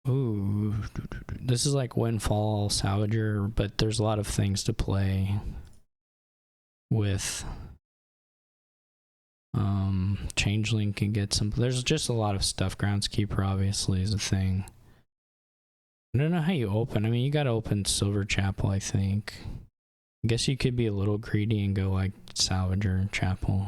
Speaker 1: Ooh, this is like Windfall, Salvager, but there's a lot of things to play with. Changeling can get some. There's just a lot of stuff. Groundskeeper obviously is a thing. I don't know how you open. I mean, you gotta open Silver Chapel, I think. I guess you could be a little greedy and go like Salvager Chapel.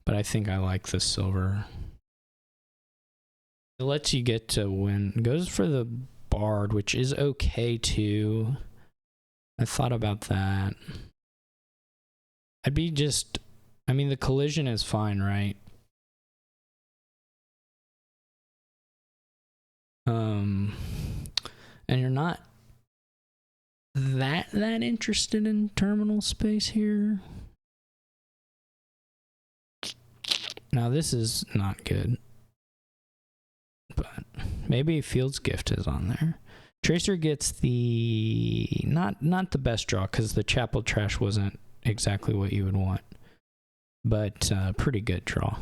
Speaker 1: But I think I like the silver. It lets you get to win. It goes for the Bard, which is okay too. I thought about that. I'd be just... I mean, the collision is fine, right? And you're not that interested in terminal space here. Now this is not good, but maybe Field's Gift is on there. Tracer gets the not the best draw because the Chapel Trash wasn't exactly what you would want, but pretty good draw.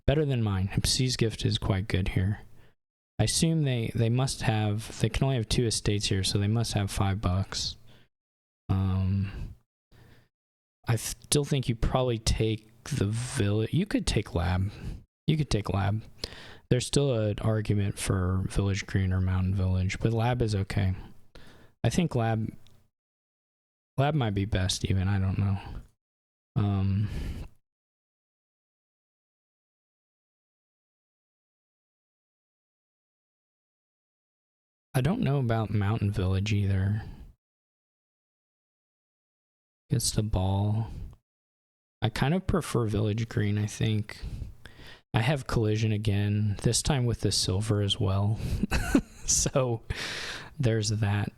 Speaker 1: Better than mine. Sea's Gift is quite good here. I assume they must have, they can only have 2 estates here, so they must have $5. I still think you probably take the village. You could take Lab. You could take Lab. There's still an argument for Village Green or Mountain Village, but Lab is okay. I think Lab might be best even, I don't know. I don't know about Mountain Village either. Gets the ball. I kind of prefer Village Green, I think. I have Collision again, this time with the silver as well. So there's that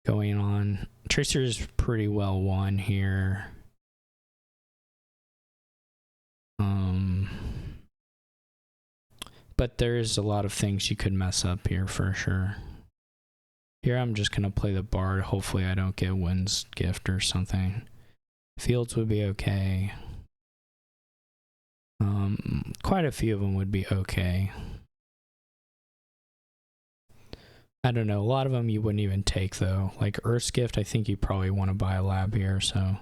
Speaker 1: going on. Tracer is pretty well won here. But there's a lot of things you could mess up here for sure. Here I'm just going to play the Bard. Hopefully I don't get Wind's Gift or something. Fields would be okay. Quite a few of them would be okay. I don't know. A lot of them you wouldn't even take though. Like Earth's Gift, I think you probably want to buy a Lab here. So,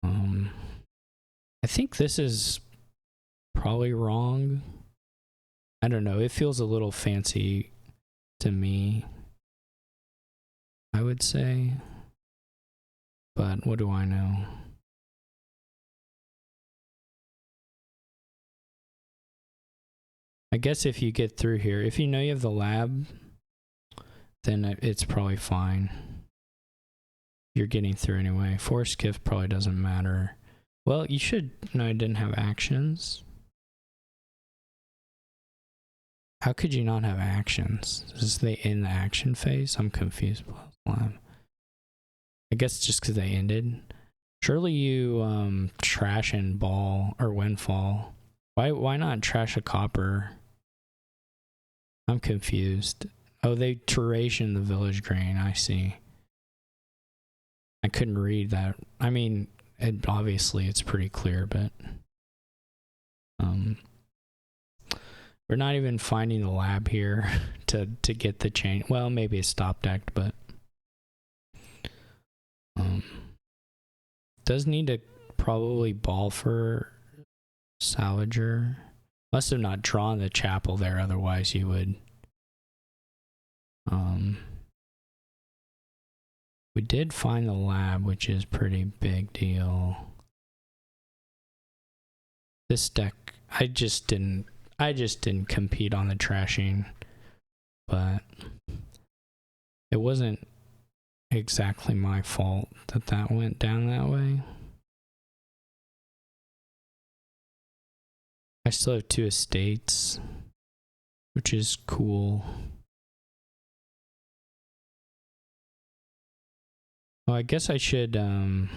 Speaker 1: I think this is probably wrong. I don't know. It feels a little fancy to me, I would say. But what do I know? I guess if you get through here, if you know you have the Lab, then it's probably fine. You're getting through anyway. Force Gift probably doesn't matter. Well, you should know I didn't have actions. How could you not have actions? Is they in the action phase? I'm confused. I guess just because they ended. Surely you trash and ball or Windfall. Why not trash a copper? I'm confused. Oh, they Turation the Village Green. I see. I couldn't read that. I mean, obviously it's pretty clear, but we're not even finding the Lab here to get the chain. Well, maybe a stop deck, but Does need to probably ball for salvager. Must have not drawn the chapel there, otherwise you would. We did find the lab, which is pretty big deal. This deck, I just didn't compete on the trashing, but it wasn't exactly my fault that that went down that way. I still have 2 estates, which is cool. Oh, I guess I should, I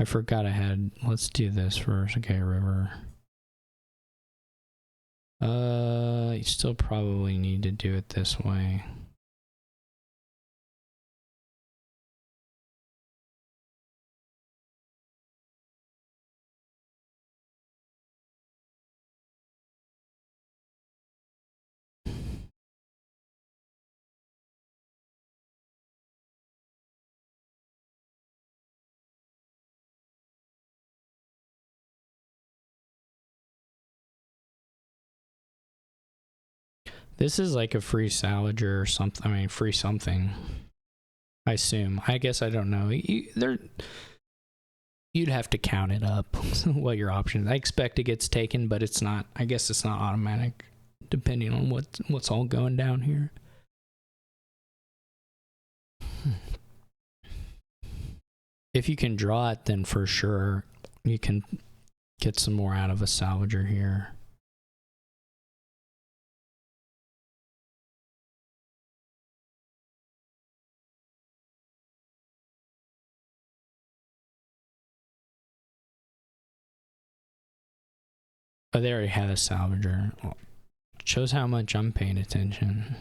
Speaker 1: forgot I had, let's do this first. Okay, river. You still probably need to do it this way. This is like a free salager or something. I mean, free something. I assume. I guess I don't know. You'd have to count it up. What your options. I expect it gets taken, but it's not. I guess it's not automatic, depending on what's all going down here. If you can draw it, then for sure you can get some more out of a salvager here. Oh, they already had a salvager. Well, shows how much I'm paying attention.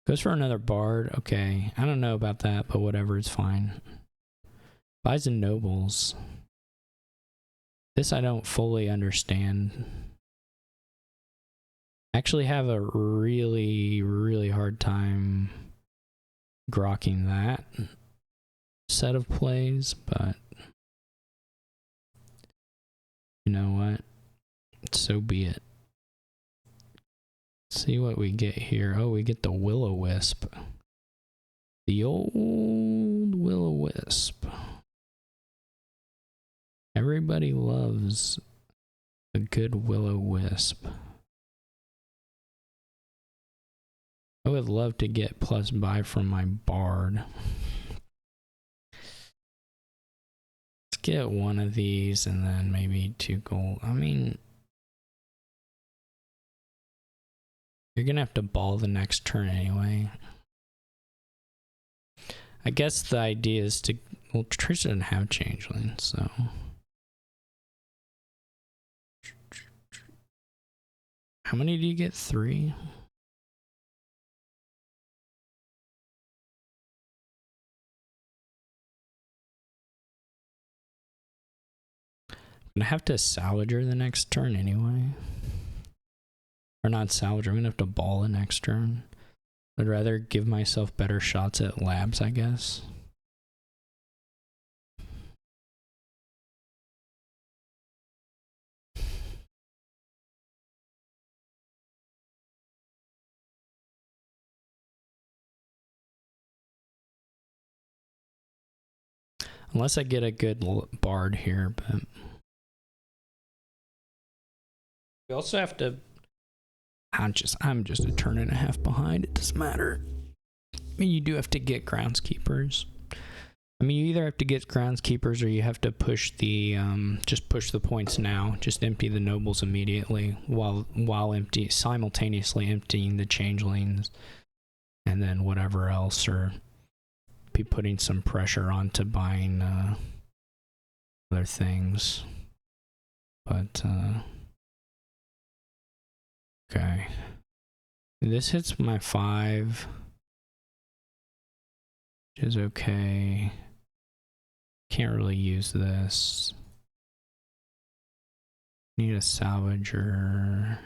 Speaker 1: Goes for another bard. Okay, I don't know about that, but whatever, it's fine. Buys the nobles. This I don't fully understand. Actually have a really, really hard time grokking that set of plays, but you know what? So be it. Let's see what we get here. Oh, we get the will-o-wisp. The old will-o-wisp. Everybody loves a good will-o-wisp. I would love to get plus buy from my bard. Let's get one of these and then maybe 2 gold. I mean, you're gonna have to ball the next turn anyway. I guess the idea is to, well, Trish doesn't have changeling, so. How many do you get? 3? I'm gonna have to salvager the next turn anyway. Or not salvager, I'm gonna have to ball the next turn. I'd rather give myself better shots at labs, I guess. Unless I get a good bard here, but we also have to. I'm just a turn and a half behind. It doesn't matter. I mean, you do have to get groundskeepers. I mean, you either have to get groundskeepers or you have to push the just push the points now. Just empty the nobles immediately while simultaneously emptying the changelings, and then whatever else, or be putting some pressure onto buying other things. But okay, this hits my 5, which is okay. Can't really use this. Need a salvager.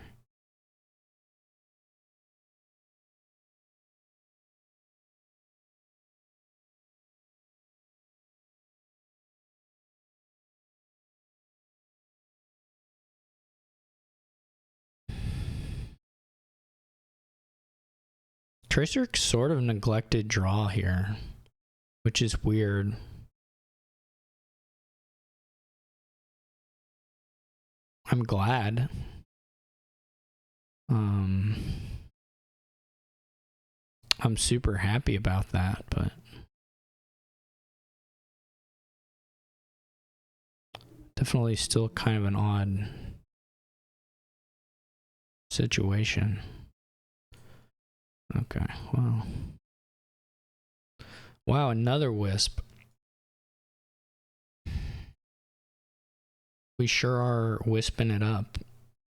Speaker 1: Tracer sort of neglected draw here, which is weird. I'm glad. I'm super happy about that, but definitely still kind of an odd situation. Okay, wow. Wow, another wisp. We sure are wisping it up.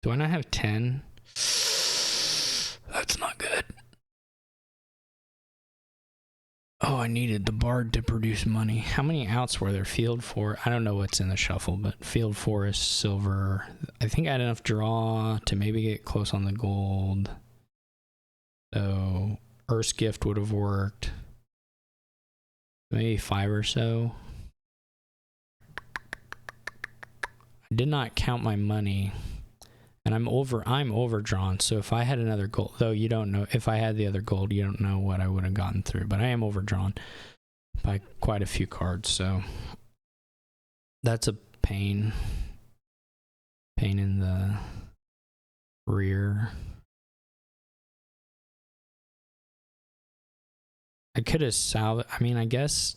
Speaker 1: Do I not have 10? That's not good. Oh, I needed the bard to produce money. How many outs were there? Field 4. I don't know what's in the shuffle, but field 4 is silver. I think I had enough draw to maybe get close on the gold. So Earth's Gift would have worked. Maybe 5 or so. I did not count my money. And I'm overdrawn, so if I had another gold, though you don't know, if I had the other gold, you don't know what I would have gotten through, but I am overdrawn by quite a few cards, so that's a pain in the rear. I could have I mean, I guess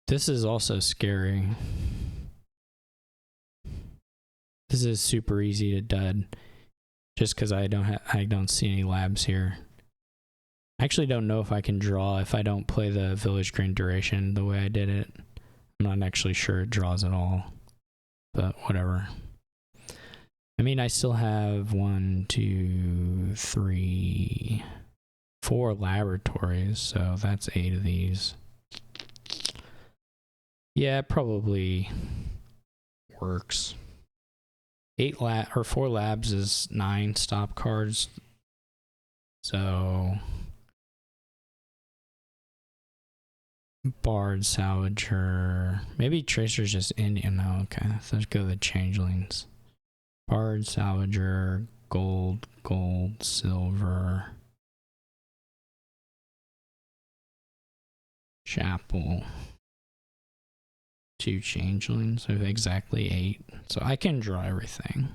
Speaker 1: this is also scary. This is super easy to dud, just because I don't see any labs here. I actually don't know if I can draw if I don't play the Village Green duration the way I did it. I'm not actually sure it draws at all, but whatever. I mean, I still have 1, 2, 3, 4 laboratories, so that's 8 of these. Yeah, it probably works. 4 labs is 9 stop cards. So Bard, Salvager, maybe Tracer's just Indian. No, okay. So let's go to the Changelings. Bard, Salvager, gold, silver, Chapel. 2 Changelings, so exactly 8. So I can draw everything.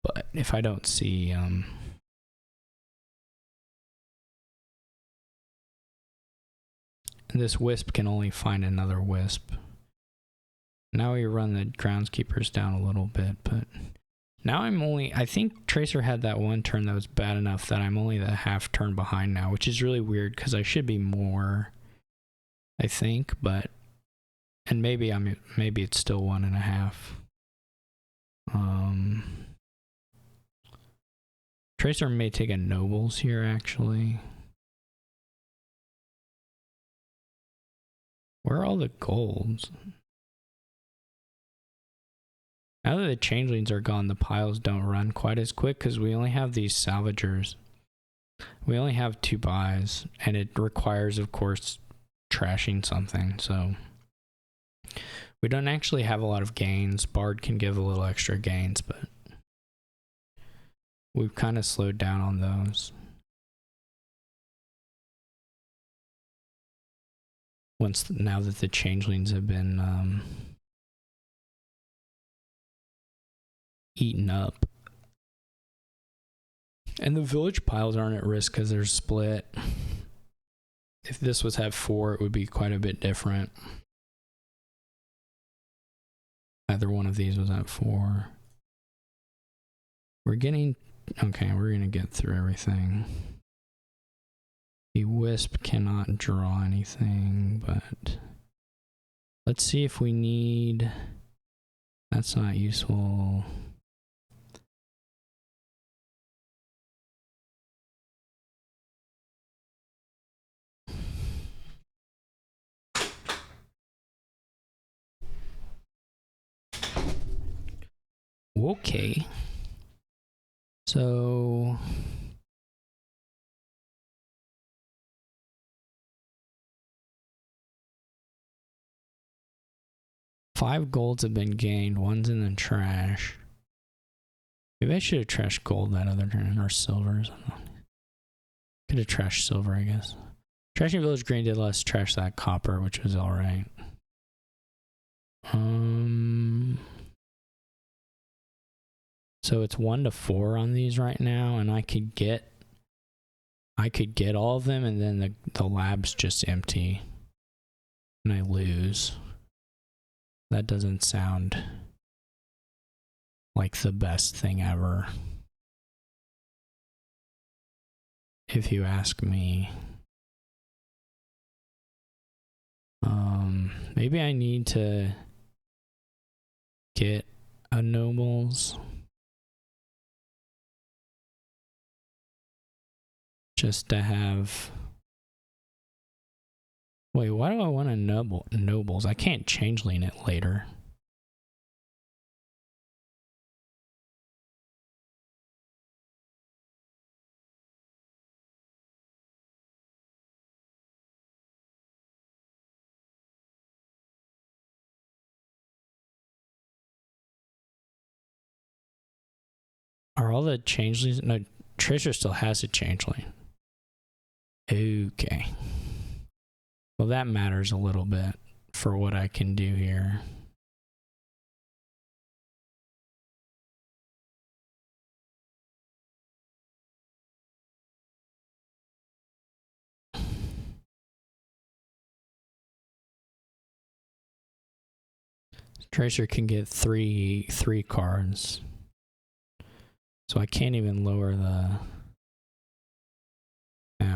Speaker 1: But if I don't see this wisp can only find another wisp. Now we run the groundskeepers down a little bit, but now I think Tracer had that one turn that was bad enough that I'm only the half turn behind now, which is really weird because I should be more, I think, but and maybe it's still 1.5. Tracer may take a nobles here actually. Where are all the golds? Now that the changelings are gone, the piles don't run quite as quick because we only have these salvagers. We only have 2 buys, and it requires, of course, trashing something, so we don't actually have a lot of gains. Bard can give a little extra gains, but we've kind of slowed down on those. Now that the changelings have been eaten up. And the village piles aren't at risk because they're split. If this was have 4, it would be quite a bit different. Either one of these was at 4. Okay, we're gonna get through everything. The wisp cannot draw anything, but let's see if we need, that's not useful. Okay. So... Five golds have been gained. One's in the trash. Maybe I should have trashed gold that other turn, or silver. Could have trashed silver, I guess. Trashing village green did less trash that copper, which was alright. So it's 1 to 4 on these right now, and I could get all of them, and then the lab's just empty, and I lose. That doesn't sound like the best thing ever, if you ask me. Maybe I need to get a nobles just to have... Wait, why do I want a nobles? I can't changeling it later. Are all the changelings? No, Tracer still has a changeling. Okay. Well, that matters a little bit for what I can do here. Tracer can get three cards. So I can't even lower the...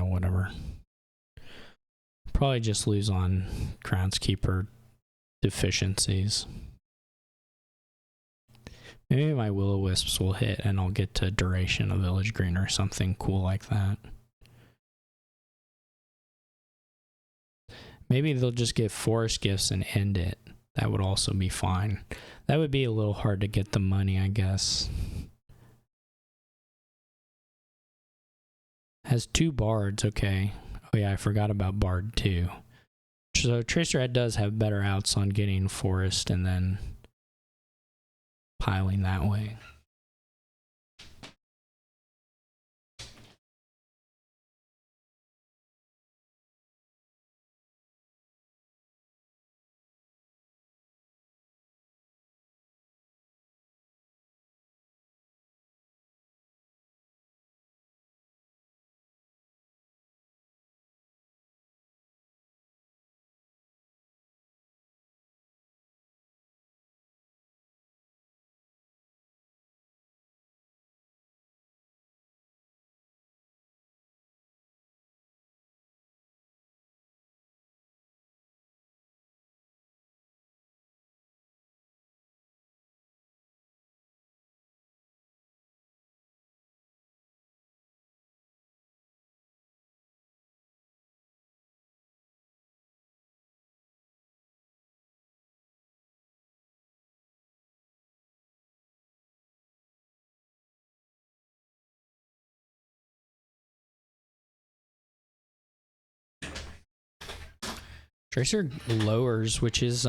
Speaker 1: whatever. Probably just lose on groundskeeper deficiencies. Maybe my will-o-wisps will hit and I'll get to duration of village green or something cool like that. Maybe they'll just get forest gifts and end it. That would also be fine. That would be a little hard to get the money, I guess. Has 2 bards, okay. Oh yeah, I forgot about bard too. So Tracerhead does have better outs on getting forest and then piling that way. Tracer lowers, which is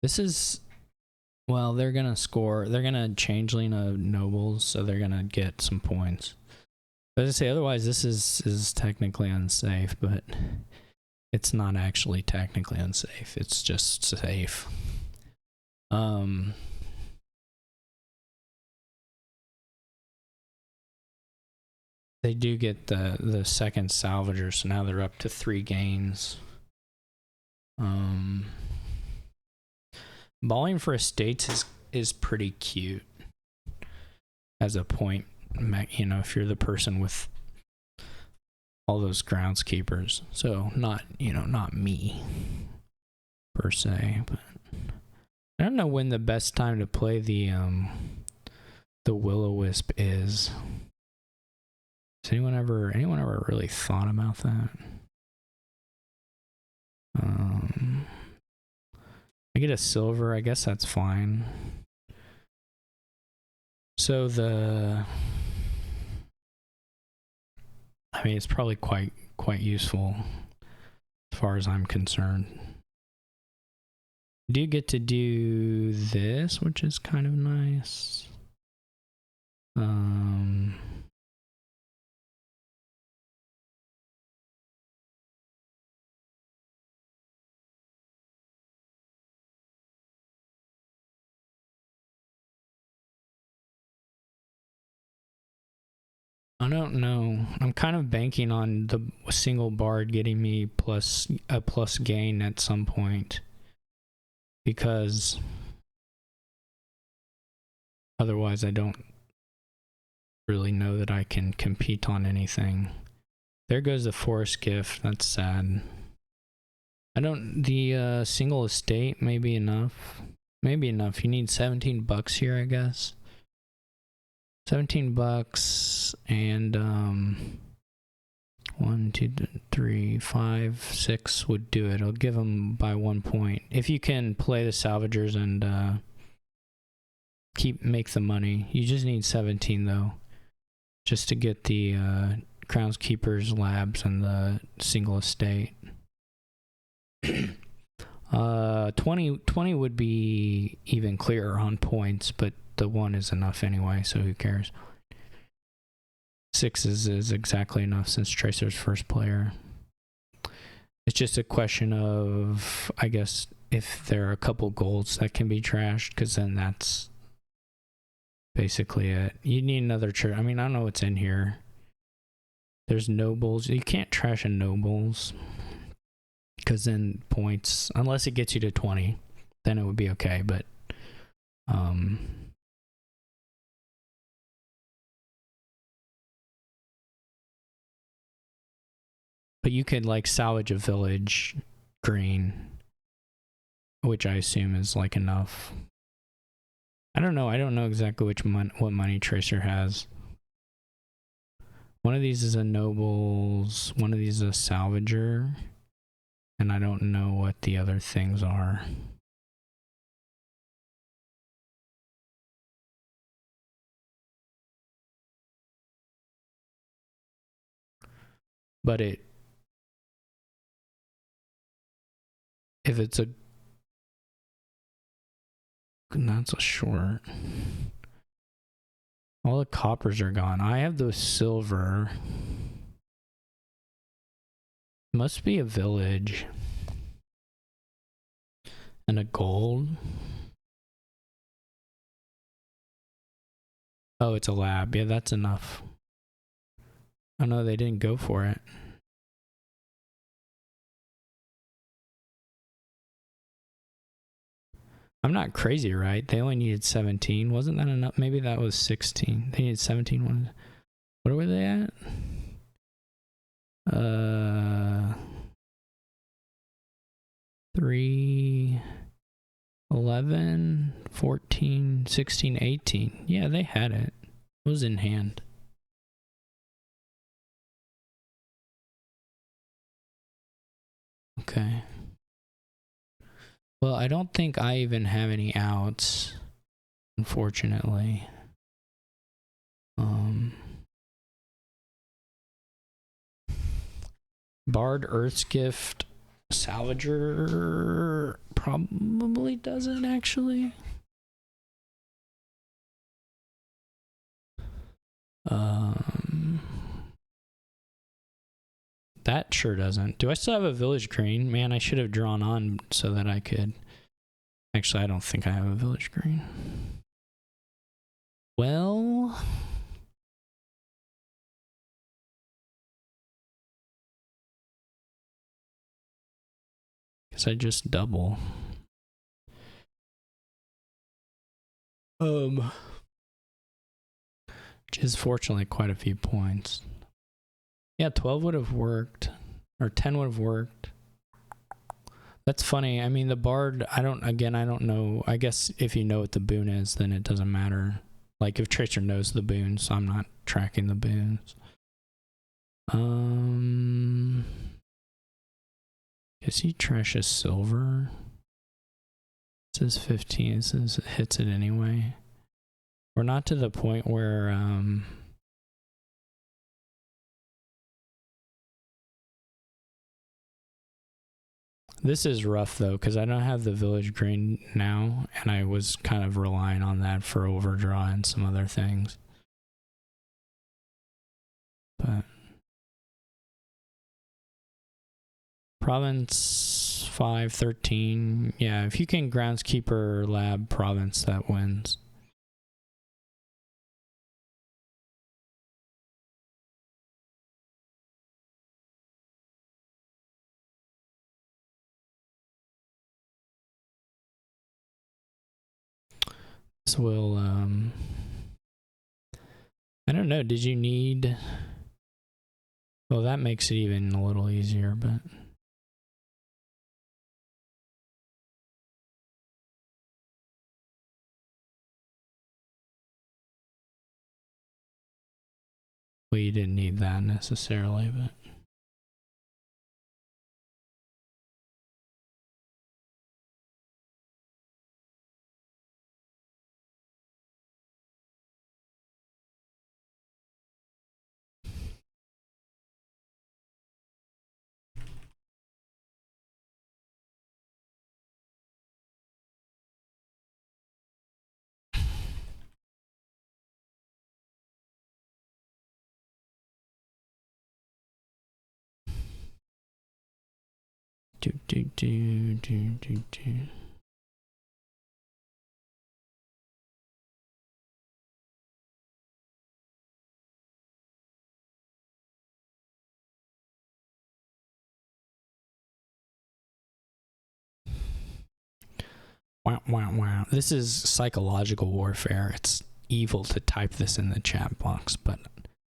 Speaker 1: this is, well, they're gonna score, they're gonna changeling a nobles, so they're gonna get some points. But as I say, otherwise this is technically unsafe, but it's not actually technically unsafe, it's just safe. They do get the second salvager, so now they're up to 3 gains. Balling for estates is pretty cute as a point, you know, if you're the person with all those groundskeepers. So not, you know, not me per se, but I don't know when the best time to play the will-o-wisp is. Has anyone ever really thought about that? I get a silver, I guess that's fine. So I mean, it's probably quite useful as far as I'm concerned. Do get to do this, which is kind of nice. I don't know. I'm kind of banking on the single bard getting me a plus gain at some point, because otherwise I don't really know that I can compete on anything. There goes the forest gift. That's sad. The single estate may be enough. Maybe enough. You need $17 here, I guess. $17 and 1, 2, 3, 5, 6 would do it. I'll give them by 1 point. If you can play the salvagers and make the money. You just need 17 though, just to get the Crown's Keepers labs and the single estate. 20 would be even clearer on points, but the 1 is enough anyway, so who cares? 6 is exactly enough since Tracer's first player. It's just a question of, I guess, if there are a couple golds that can be trashed, because then that's basically it. You need another church. I mean, I don't know what's in here. There's nobles. You can't trash a nobles, because then points, unless it gets you to 20, then it would be okay, but you could like salvage a village green, which I assume is like enough. I don't know exactly what money Tracer has. One of these is a nobles, one of these is a salvager, and I don't know what the other things are. But if it's a, that's a short. All the coppers are gone. I have the silver. Must be a village. And a gold. Oh, it's a lab. Yeah, that's enough. Oh no, they didn't go for it. I'm not crazy, right? They only needed 17. Wasn't that enough? Maybe that was 16. They needed 17. What were they at? 3, 11, 14, 16, 18. Yeah, they had it. It was in hand. Okay. Well, I don't think I even have any outs, unfortunately. Bard, Earth's Gift, Salvager probably doesn't actually. That sure doesn't. Do I still have a village green? Man, I should have drawn on so that I could. Actually, I don't think I have a village green. Well, guess I just double. Which is fortunately quite a few points. Yeah, 12 would have worked, or 10 would have worked. That's funny. I mean, the bard, I don't know. I guess if you know what the boon is, then it doesn't matter. Like if Tracer knows the boon, so I'm not tracking the boons. Guess he trashes silver. It says 15. It says it hits it anyway. We're not to the point where this is rough though, because I don't have the village green now, and I was kind of relying on that for overdraw and some other things. But province 513, yeah, if you can groundskeeper lab province, that wins. This will I don't know, did you need... Well, that makes it even a little easier, but... Well, you didn't need that necessarily, but... Wow, wow, wow. This is psychological warfare. It's evil to type this in the chat box, but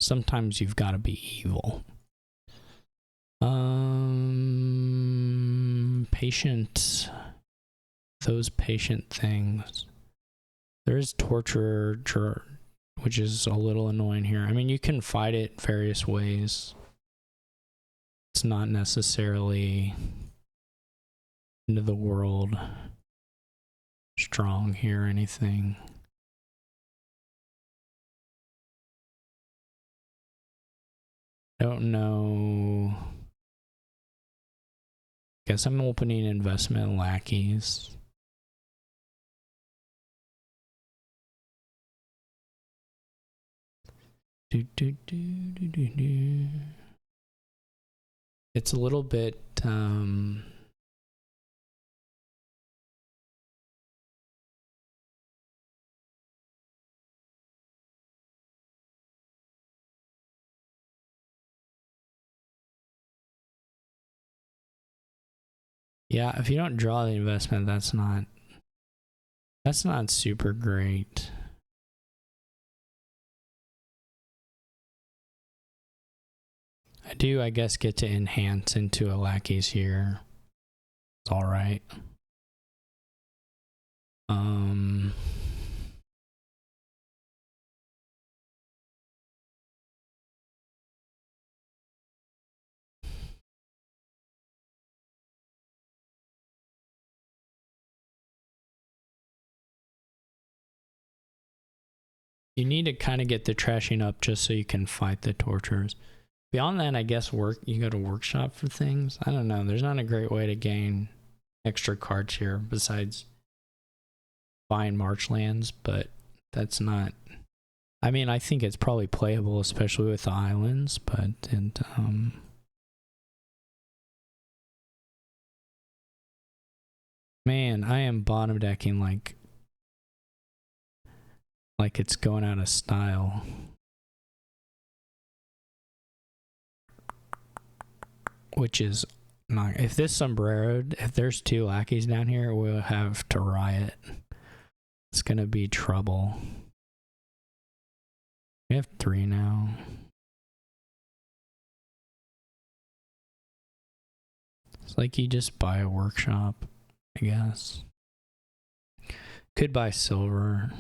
Speaker 1: sometimes you've got to be evil. Patient. Those patient things. There is torture, which is a little annoying here. I mean, you can fight it various ways. It's not necessarily end of the world strong here or anything. Don't know. Guess I'm opening investment lackeys. It's a little bit yeah, if you don't draw the investment, that's not super great. I do, I guess, get to enhance into a lackeys here. It's all right. You need to kind of get the trashing up just so you can fight the torturers. Beyond that, I guess you go to workshop for things. I don't know. There's not a great way to gain extra cards here besides buying marchlands, but that's not... I mean, I think it's probably playable, especially with the islands, but man, I am bottom decking like it's going out of style. Which is not... If this sombreroed, if there's two lackeys down here, we'll have to riot. It's gonna be trouble. We have 3 now. It's like you just buy a workshop, I guess. Could buy silver.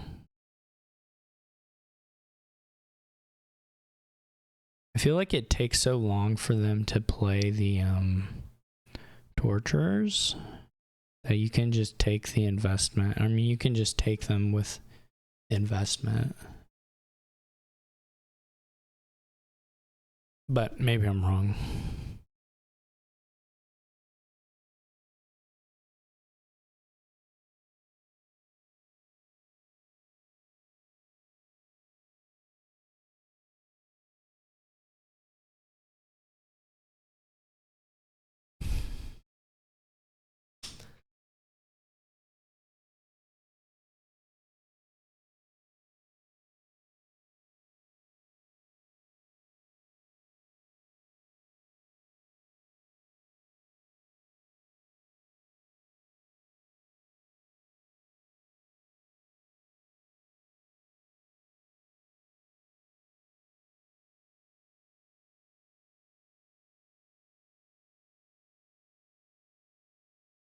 Speaker 1: I feel like it takes so long for them to play the torturers that you can just take the investment. I mean, you can just take them with investment. But maybe I'm wrong.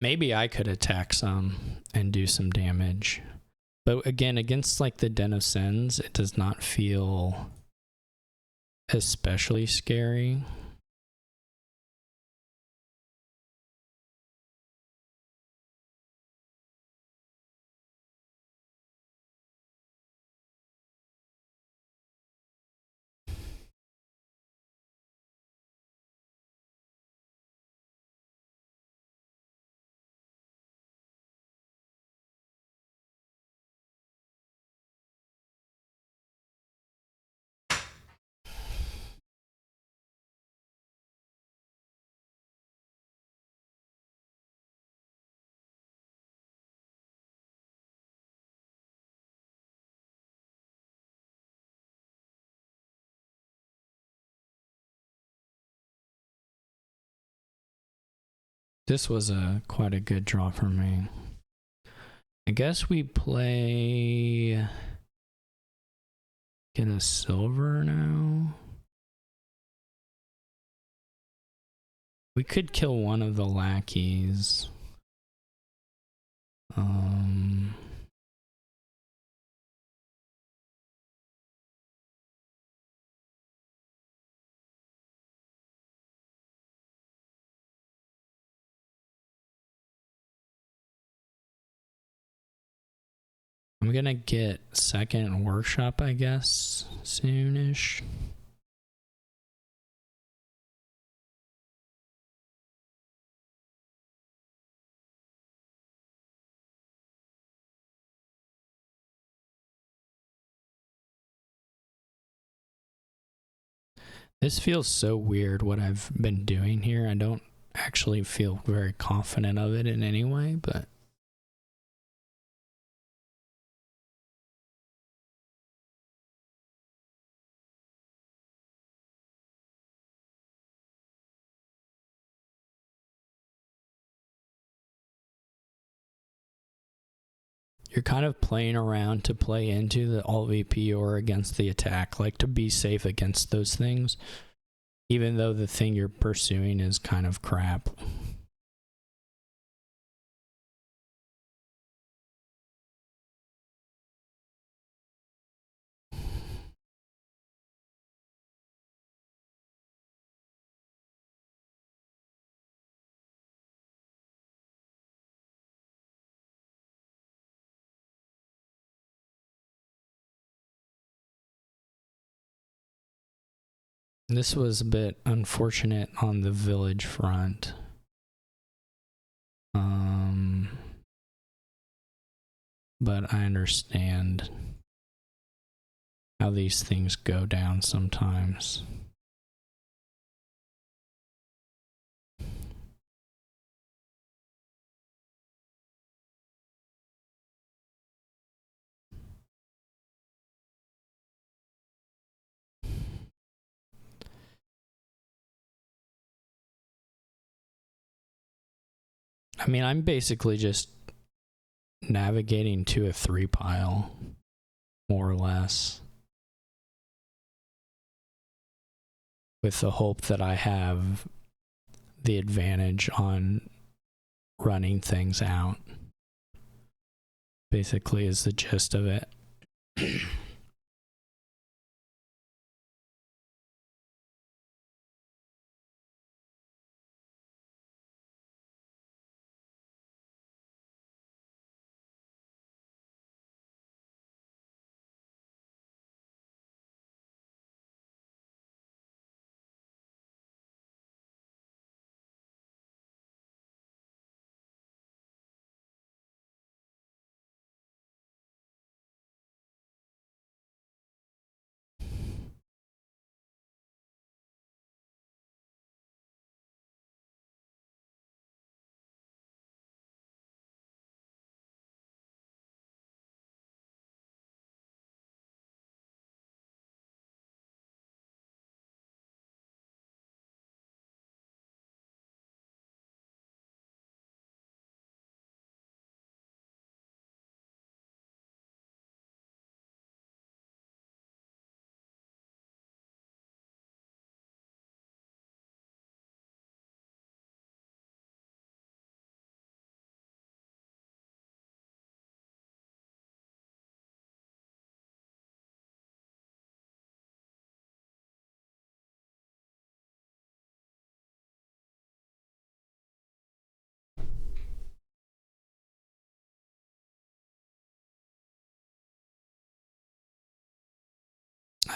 Speaker 1: Maybe I could attack some and do some damage. But again, against like the Den of Sins, it does not feel especially scary. This was quite a good draw for me. I guess we play... Get a silver now? We could kill one of the lackeys. I'm gonna get second workshop, I guess, soonish. This feels so weird what I've been doing here. I don't actually feel very confident of it in any way, but you're kind of playing around to play into the alt VP or against the attack, like to be safe against those things, even though the thing you're pursuing is kind of crap. This was a bit unfortunate on the village front. But I understand how these things go down sometimes. I mean, I'm basically just navigating to a 3 pile, more or less, with the hope that I have the advantage on running things out. Basically is the gist of it.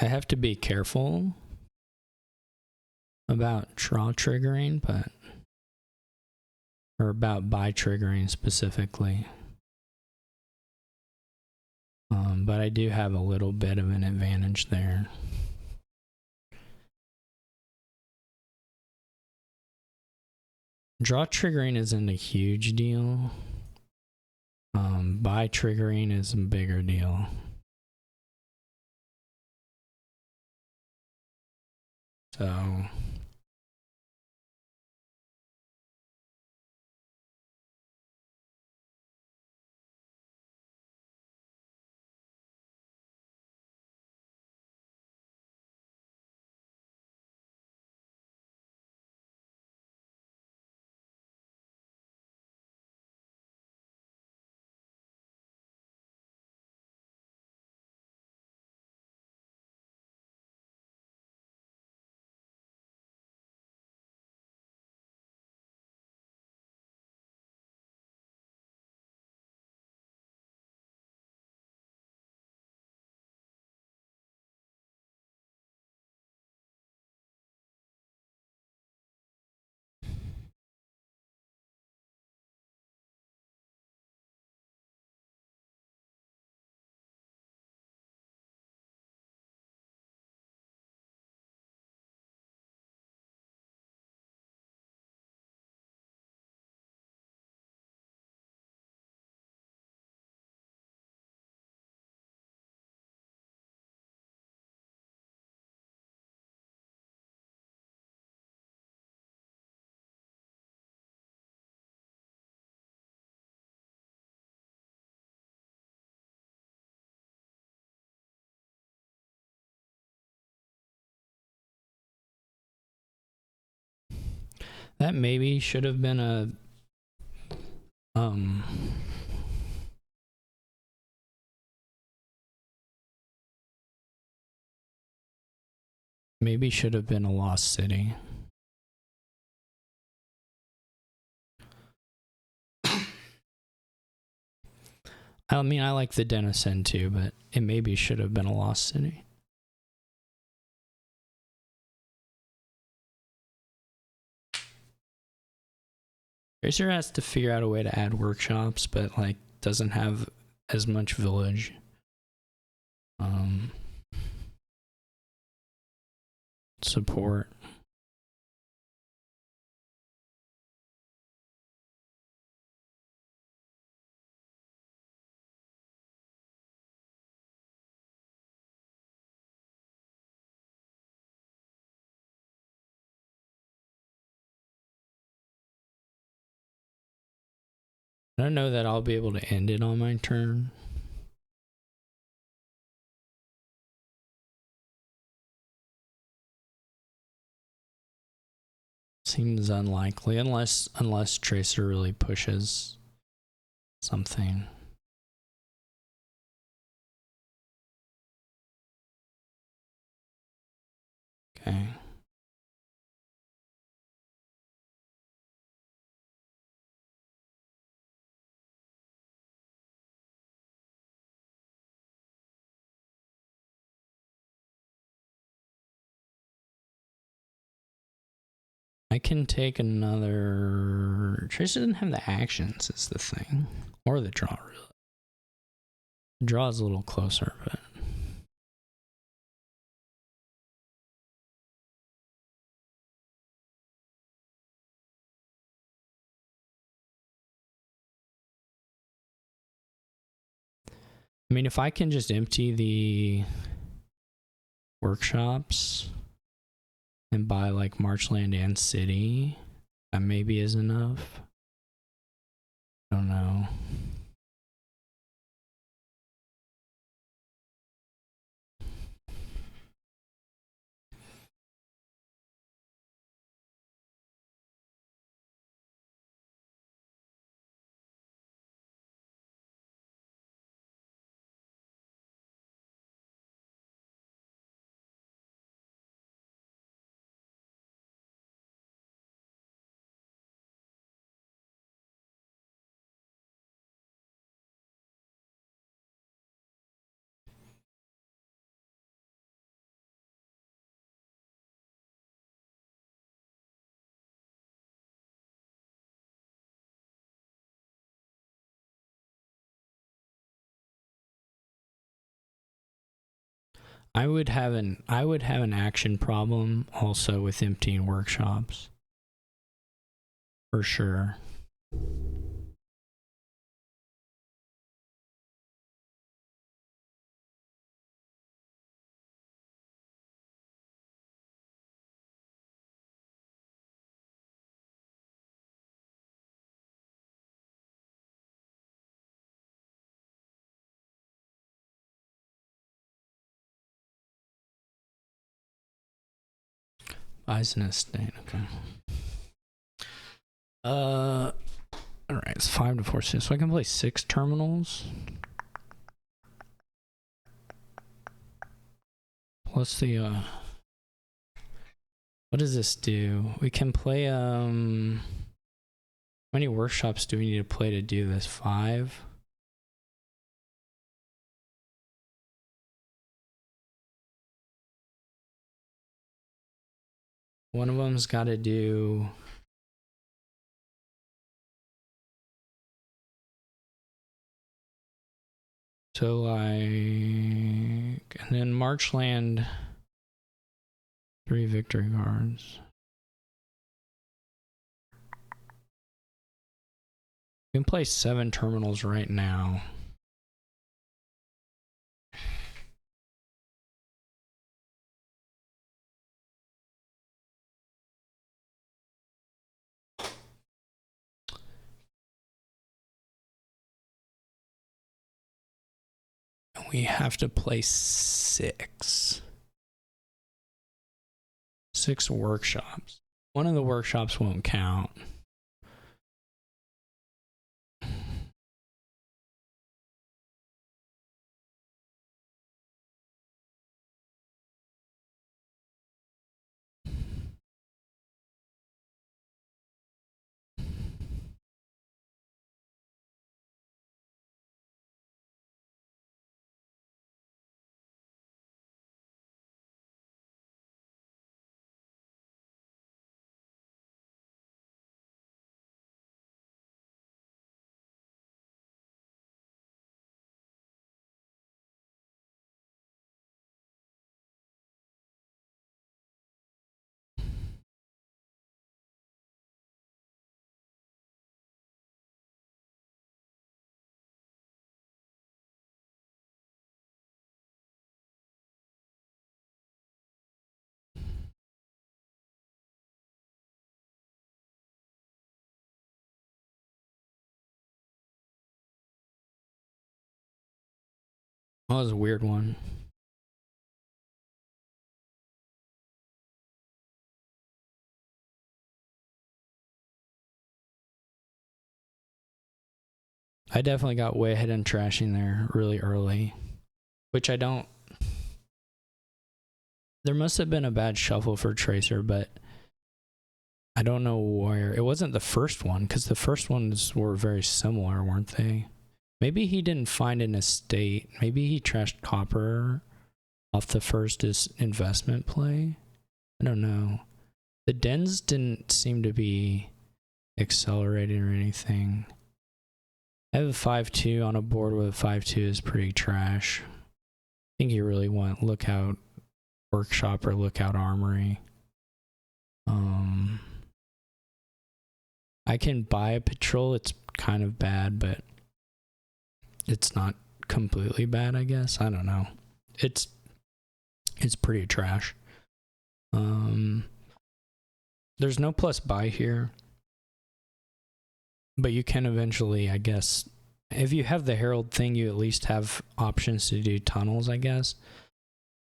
Speaker 1: I have to be careful about draw triggering, or about buy triggering specifically. But I do have a little bit of an advantage there. Draw triggering isn't a huge deal. Buy triggering is a bigger deal. So that maybe should have been a maybe should have been a lost city. I mean, I like the Denison too, but it maybe should have been a lost city. Tracer has to figure out a way to add workshops, but like doesn't have as much village. Support. I don't know that I'll be able to end it on my turn. Seems unlikely unless Tracer really pushes something. Okay. I can take another. Tracer doesn't have the actions, is the thing. Or the draw, really. The draw is a little closer, but. I mean, if I can just empty the workshops and buy like Marchland and City, that maybe is enough. I don't know. I would have an action problem also with emptying workshops. For sure. Buys an estate, okay. Alright, it's 5 to 4, 6. So I can play 6 terminals. Plus the, what does this do? We can play, how many workshops do we need to play to do this? 5? One of them's got to do... So like, and then Marchland, 3 victory cards. We can play 7 terminals right now. We have to play 6 workshops. One of the workshops won't count. That was a weird one. I definitely got way ahead in trashing there really early, which I don't. There must have been a bad shuffle for Tracer, but I don't know where. It wasn't the first one, because the first ones were very similar, weren't they? Maybe he didn't find an estate. Maybe he trashed copper off the first investment play. I don't know. The dens didn't seem to be accelerating or anything. I have a 5-2 on a board with a 5-2 is pretty trash. I think you really want Lookout Workshop or Lookout Armory. I can buy a patrol. It's kind of bad, but it's not completely bad, I guess. I don't know. It's pretty trash. There's no plus buy here, but you can eventually, I guess, if you have the Herald thing, you at least have options to do tunnels, I guess.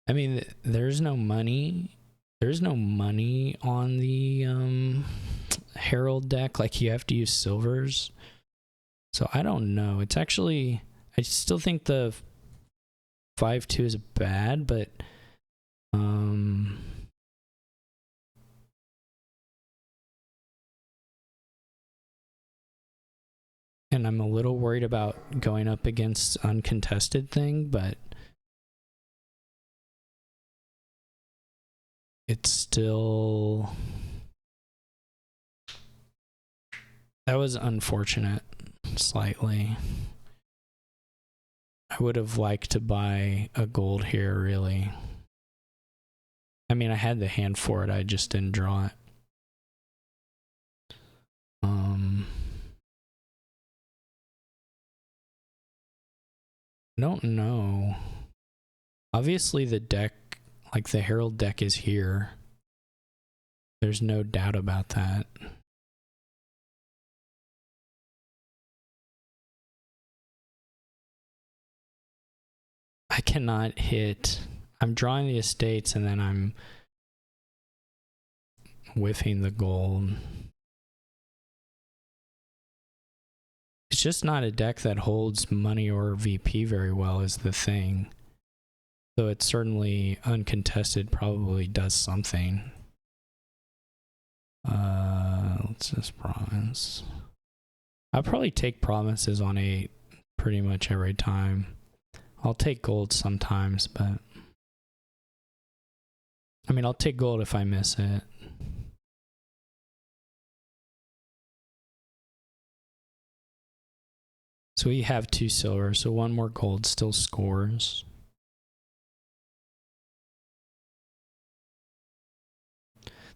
Speaker 1: I mean, there's no money. There's no money on the Herald deck. Like, you have to use silvers. So I don't know. It's actually, I still think the 5-2 is bad, but and I'm a little worried about going up against uncontested thing, but it's still, that was unfortunate, slightly. I would have liked to buy a gold here, really. I mean, I had the hand for it, I just didn't draw it. I don't know. Obviously the deck, like the Herald deck is here. There's no doubt about that. I cannot hit. I'm drawing the estates and then I'm whiffing the gold. It's just not a deck that holds money or VP very well is the thing. So it's certainly uncontested, probably does something. Let's just promise. I'll probably take promises on 8 pretty much every time. I'll take gold sometimes, but I mean, I'll take gold if I miss it. So we have 2 silver, so 1 more gold still scores.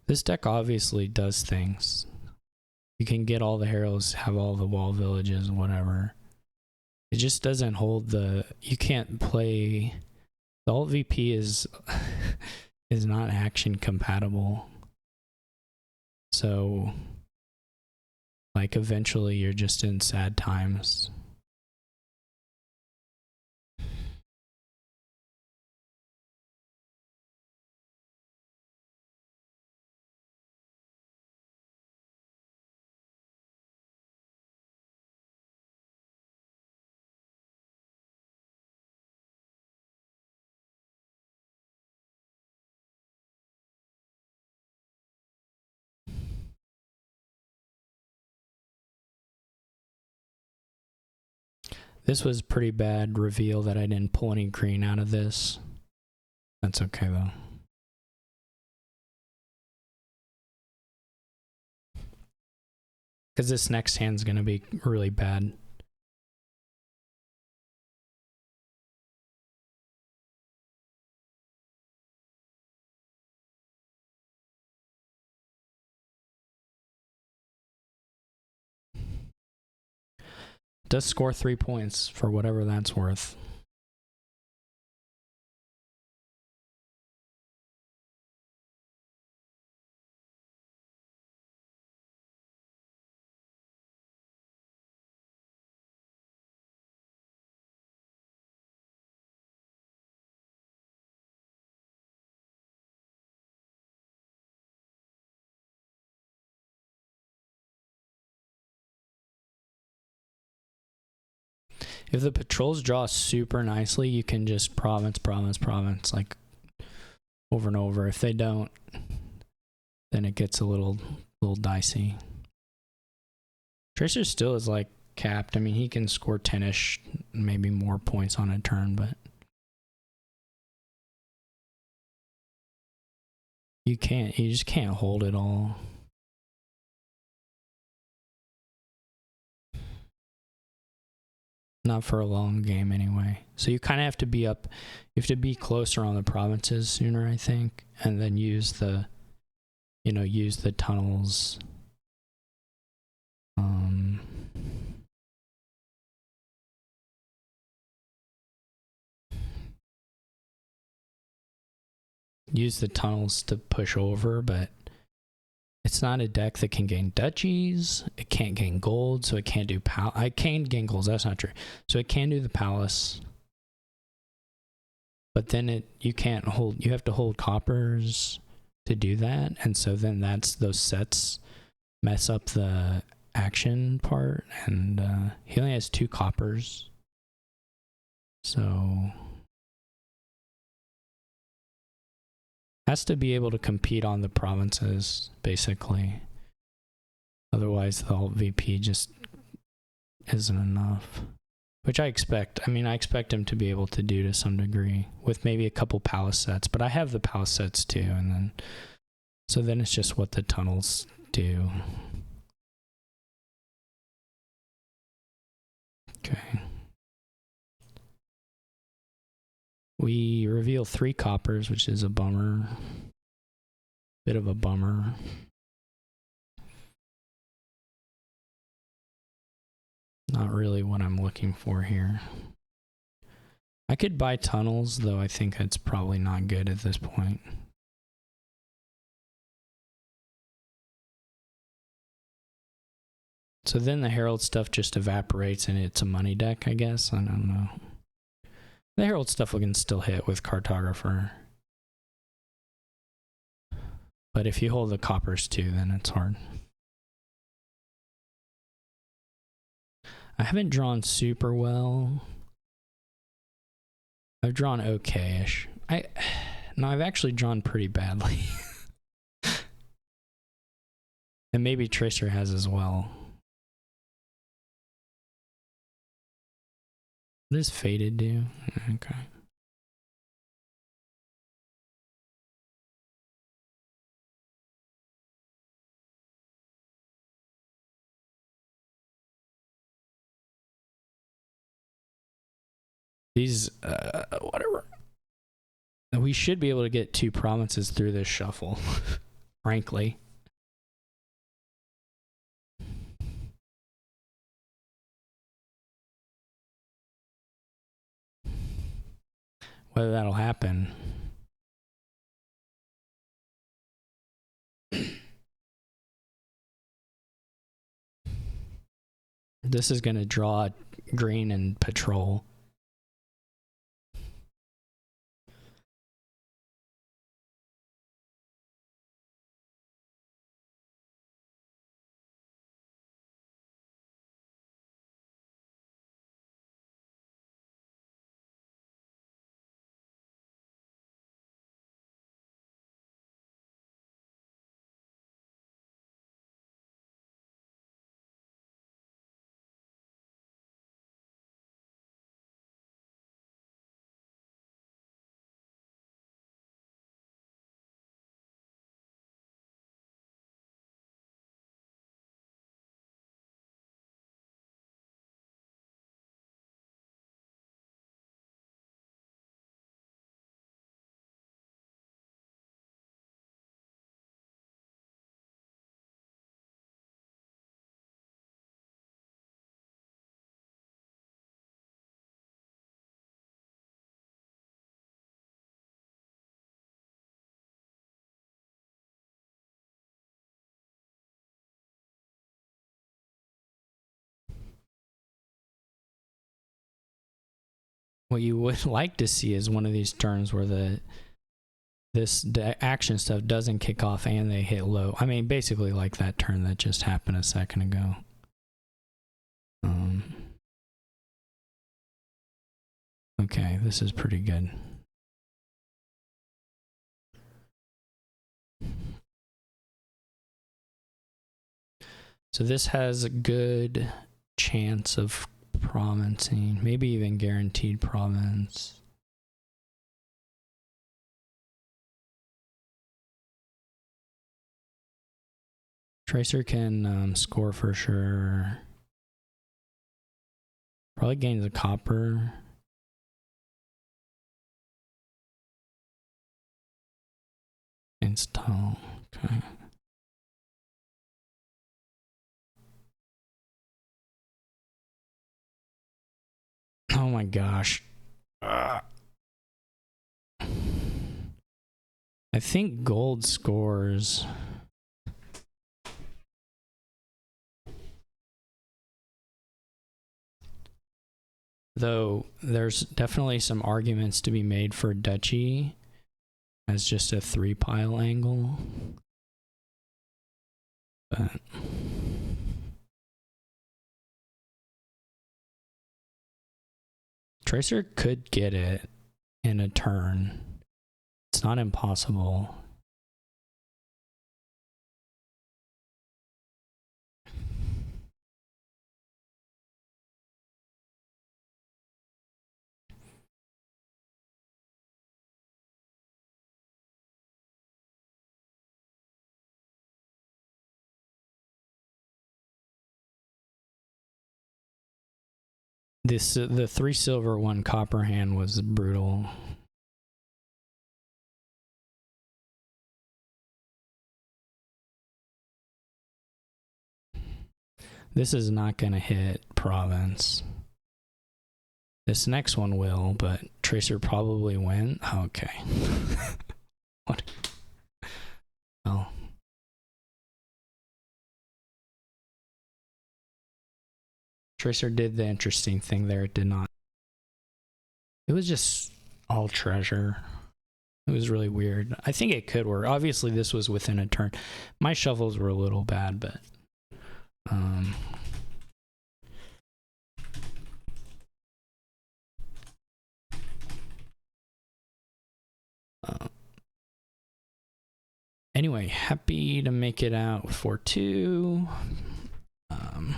Speaker 1: This deck obviously does things. You can get all the heralds, have all the wall villages, whatever. It just doesn't hold the... You can't play... The alt VP is is not action compatible. So, like, eventually you're just in sad times. This was pretty bad reveal that I didn't pull any green out of this. That's okay though. Because this next hand's gonna be really bad. Does score 3 points for whatever that's worth. If the patrols draw super nicely, you can just province, like over and over. If they don't, then it gets a little dicey. Tracer still is like capped. I mean, he can score 10-ish, maybe more points on a turn, but you just can't hold it all. Not for a long game anyway. So you kind of have to be up, you have to be closer on the provinces sooner, I think, and then use the, use the tunnels. Use the tunnels to push over, but it's not a deck that can gain duchies. It can't gain gold, so it can't do I can gain golds, that's not true. So it can do the palace. But then you can't hold, you have to hold coppers to do that. And so then those sets mess up the action part. And he only has 2 coppers. So has to be able to compete on the provinces, basically. Otherwise, the alt VP just isn't enough. Which I expect. I mean, I expect him to be able to do to some degree, with maybe a couple palace sets. But I have the palace sets too, and then... So then it's just what the tunnels do. Okay. We reveal 3 coppers, which is a bummer. Bit of a bummer. Not really what I'm looking for here. I could buy tunnels, though I think that's probably not good at this point. So then the Herald stuff just evaporates and it's a money deck, I guess. I don't know. The Herald stuff we can still hit with Cartographer. But if you hold the coppers too, then it's hard. I haven't drawn super well. I've drawn okay-ish. No, I've actually drawn pretty badly. And maybe Tracer has as well. What does Faded do? Okay. These, whatever. We should be able to get 2 provinces through this shuffle, frankly. Whether that'll happen. This is going to draw green and patrol. What you would like to see is one of these turns where the action stuff doesn't kick off and they hit low. I mean, basically like that turn that just happened a second ago. Okay, this is pretty good. So this has a good chance of provincing, maybe even guaranteed province. Tracer can score for sure. Probably gains a copper. It's tall. Okay. Oh my gosh. I think gold scores. Though there's definitely some arguments to be made for duchy as just a 3-pile angle. But Tracer could get it in a turn. It's not impossible. The 3 silver 1 copper hand was brutal. This is not going to hit province. This next one will, but Tracer probably win. Okay. What? Oh. Tracer did the interesting thing there. It did not. It was just all treasure. It was really weird. I think it could work. Obviously, this was within a turn. My shuffles were a little bad, but anyway, happy to make it out 4-2.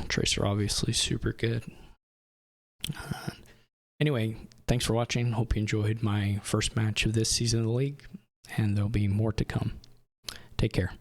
Speaker 1: Tracer obviously super good. Anyway, thanks for watching. Hope you enjoyed my first match of this season of the league, and there'll be more to come. Take care.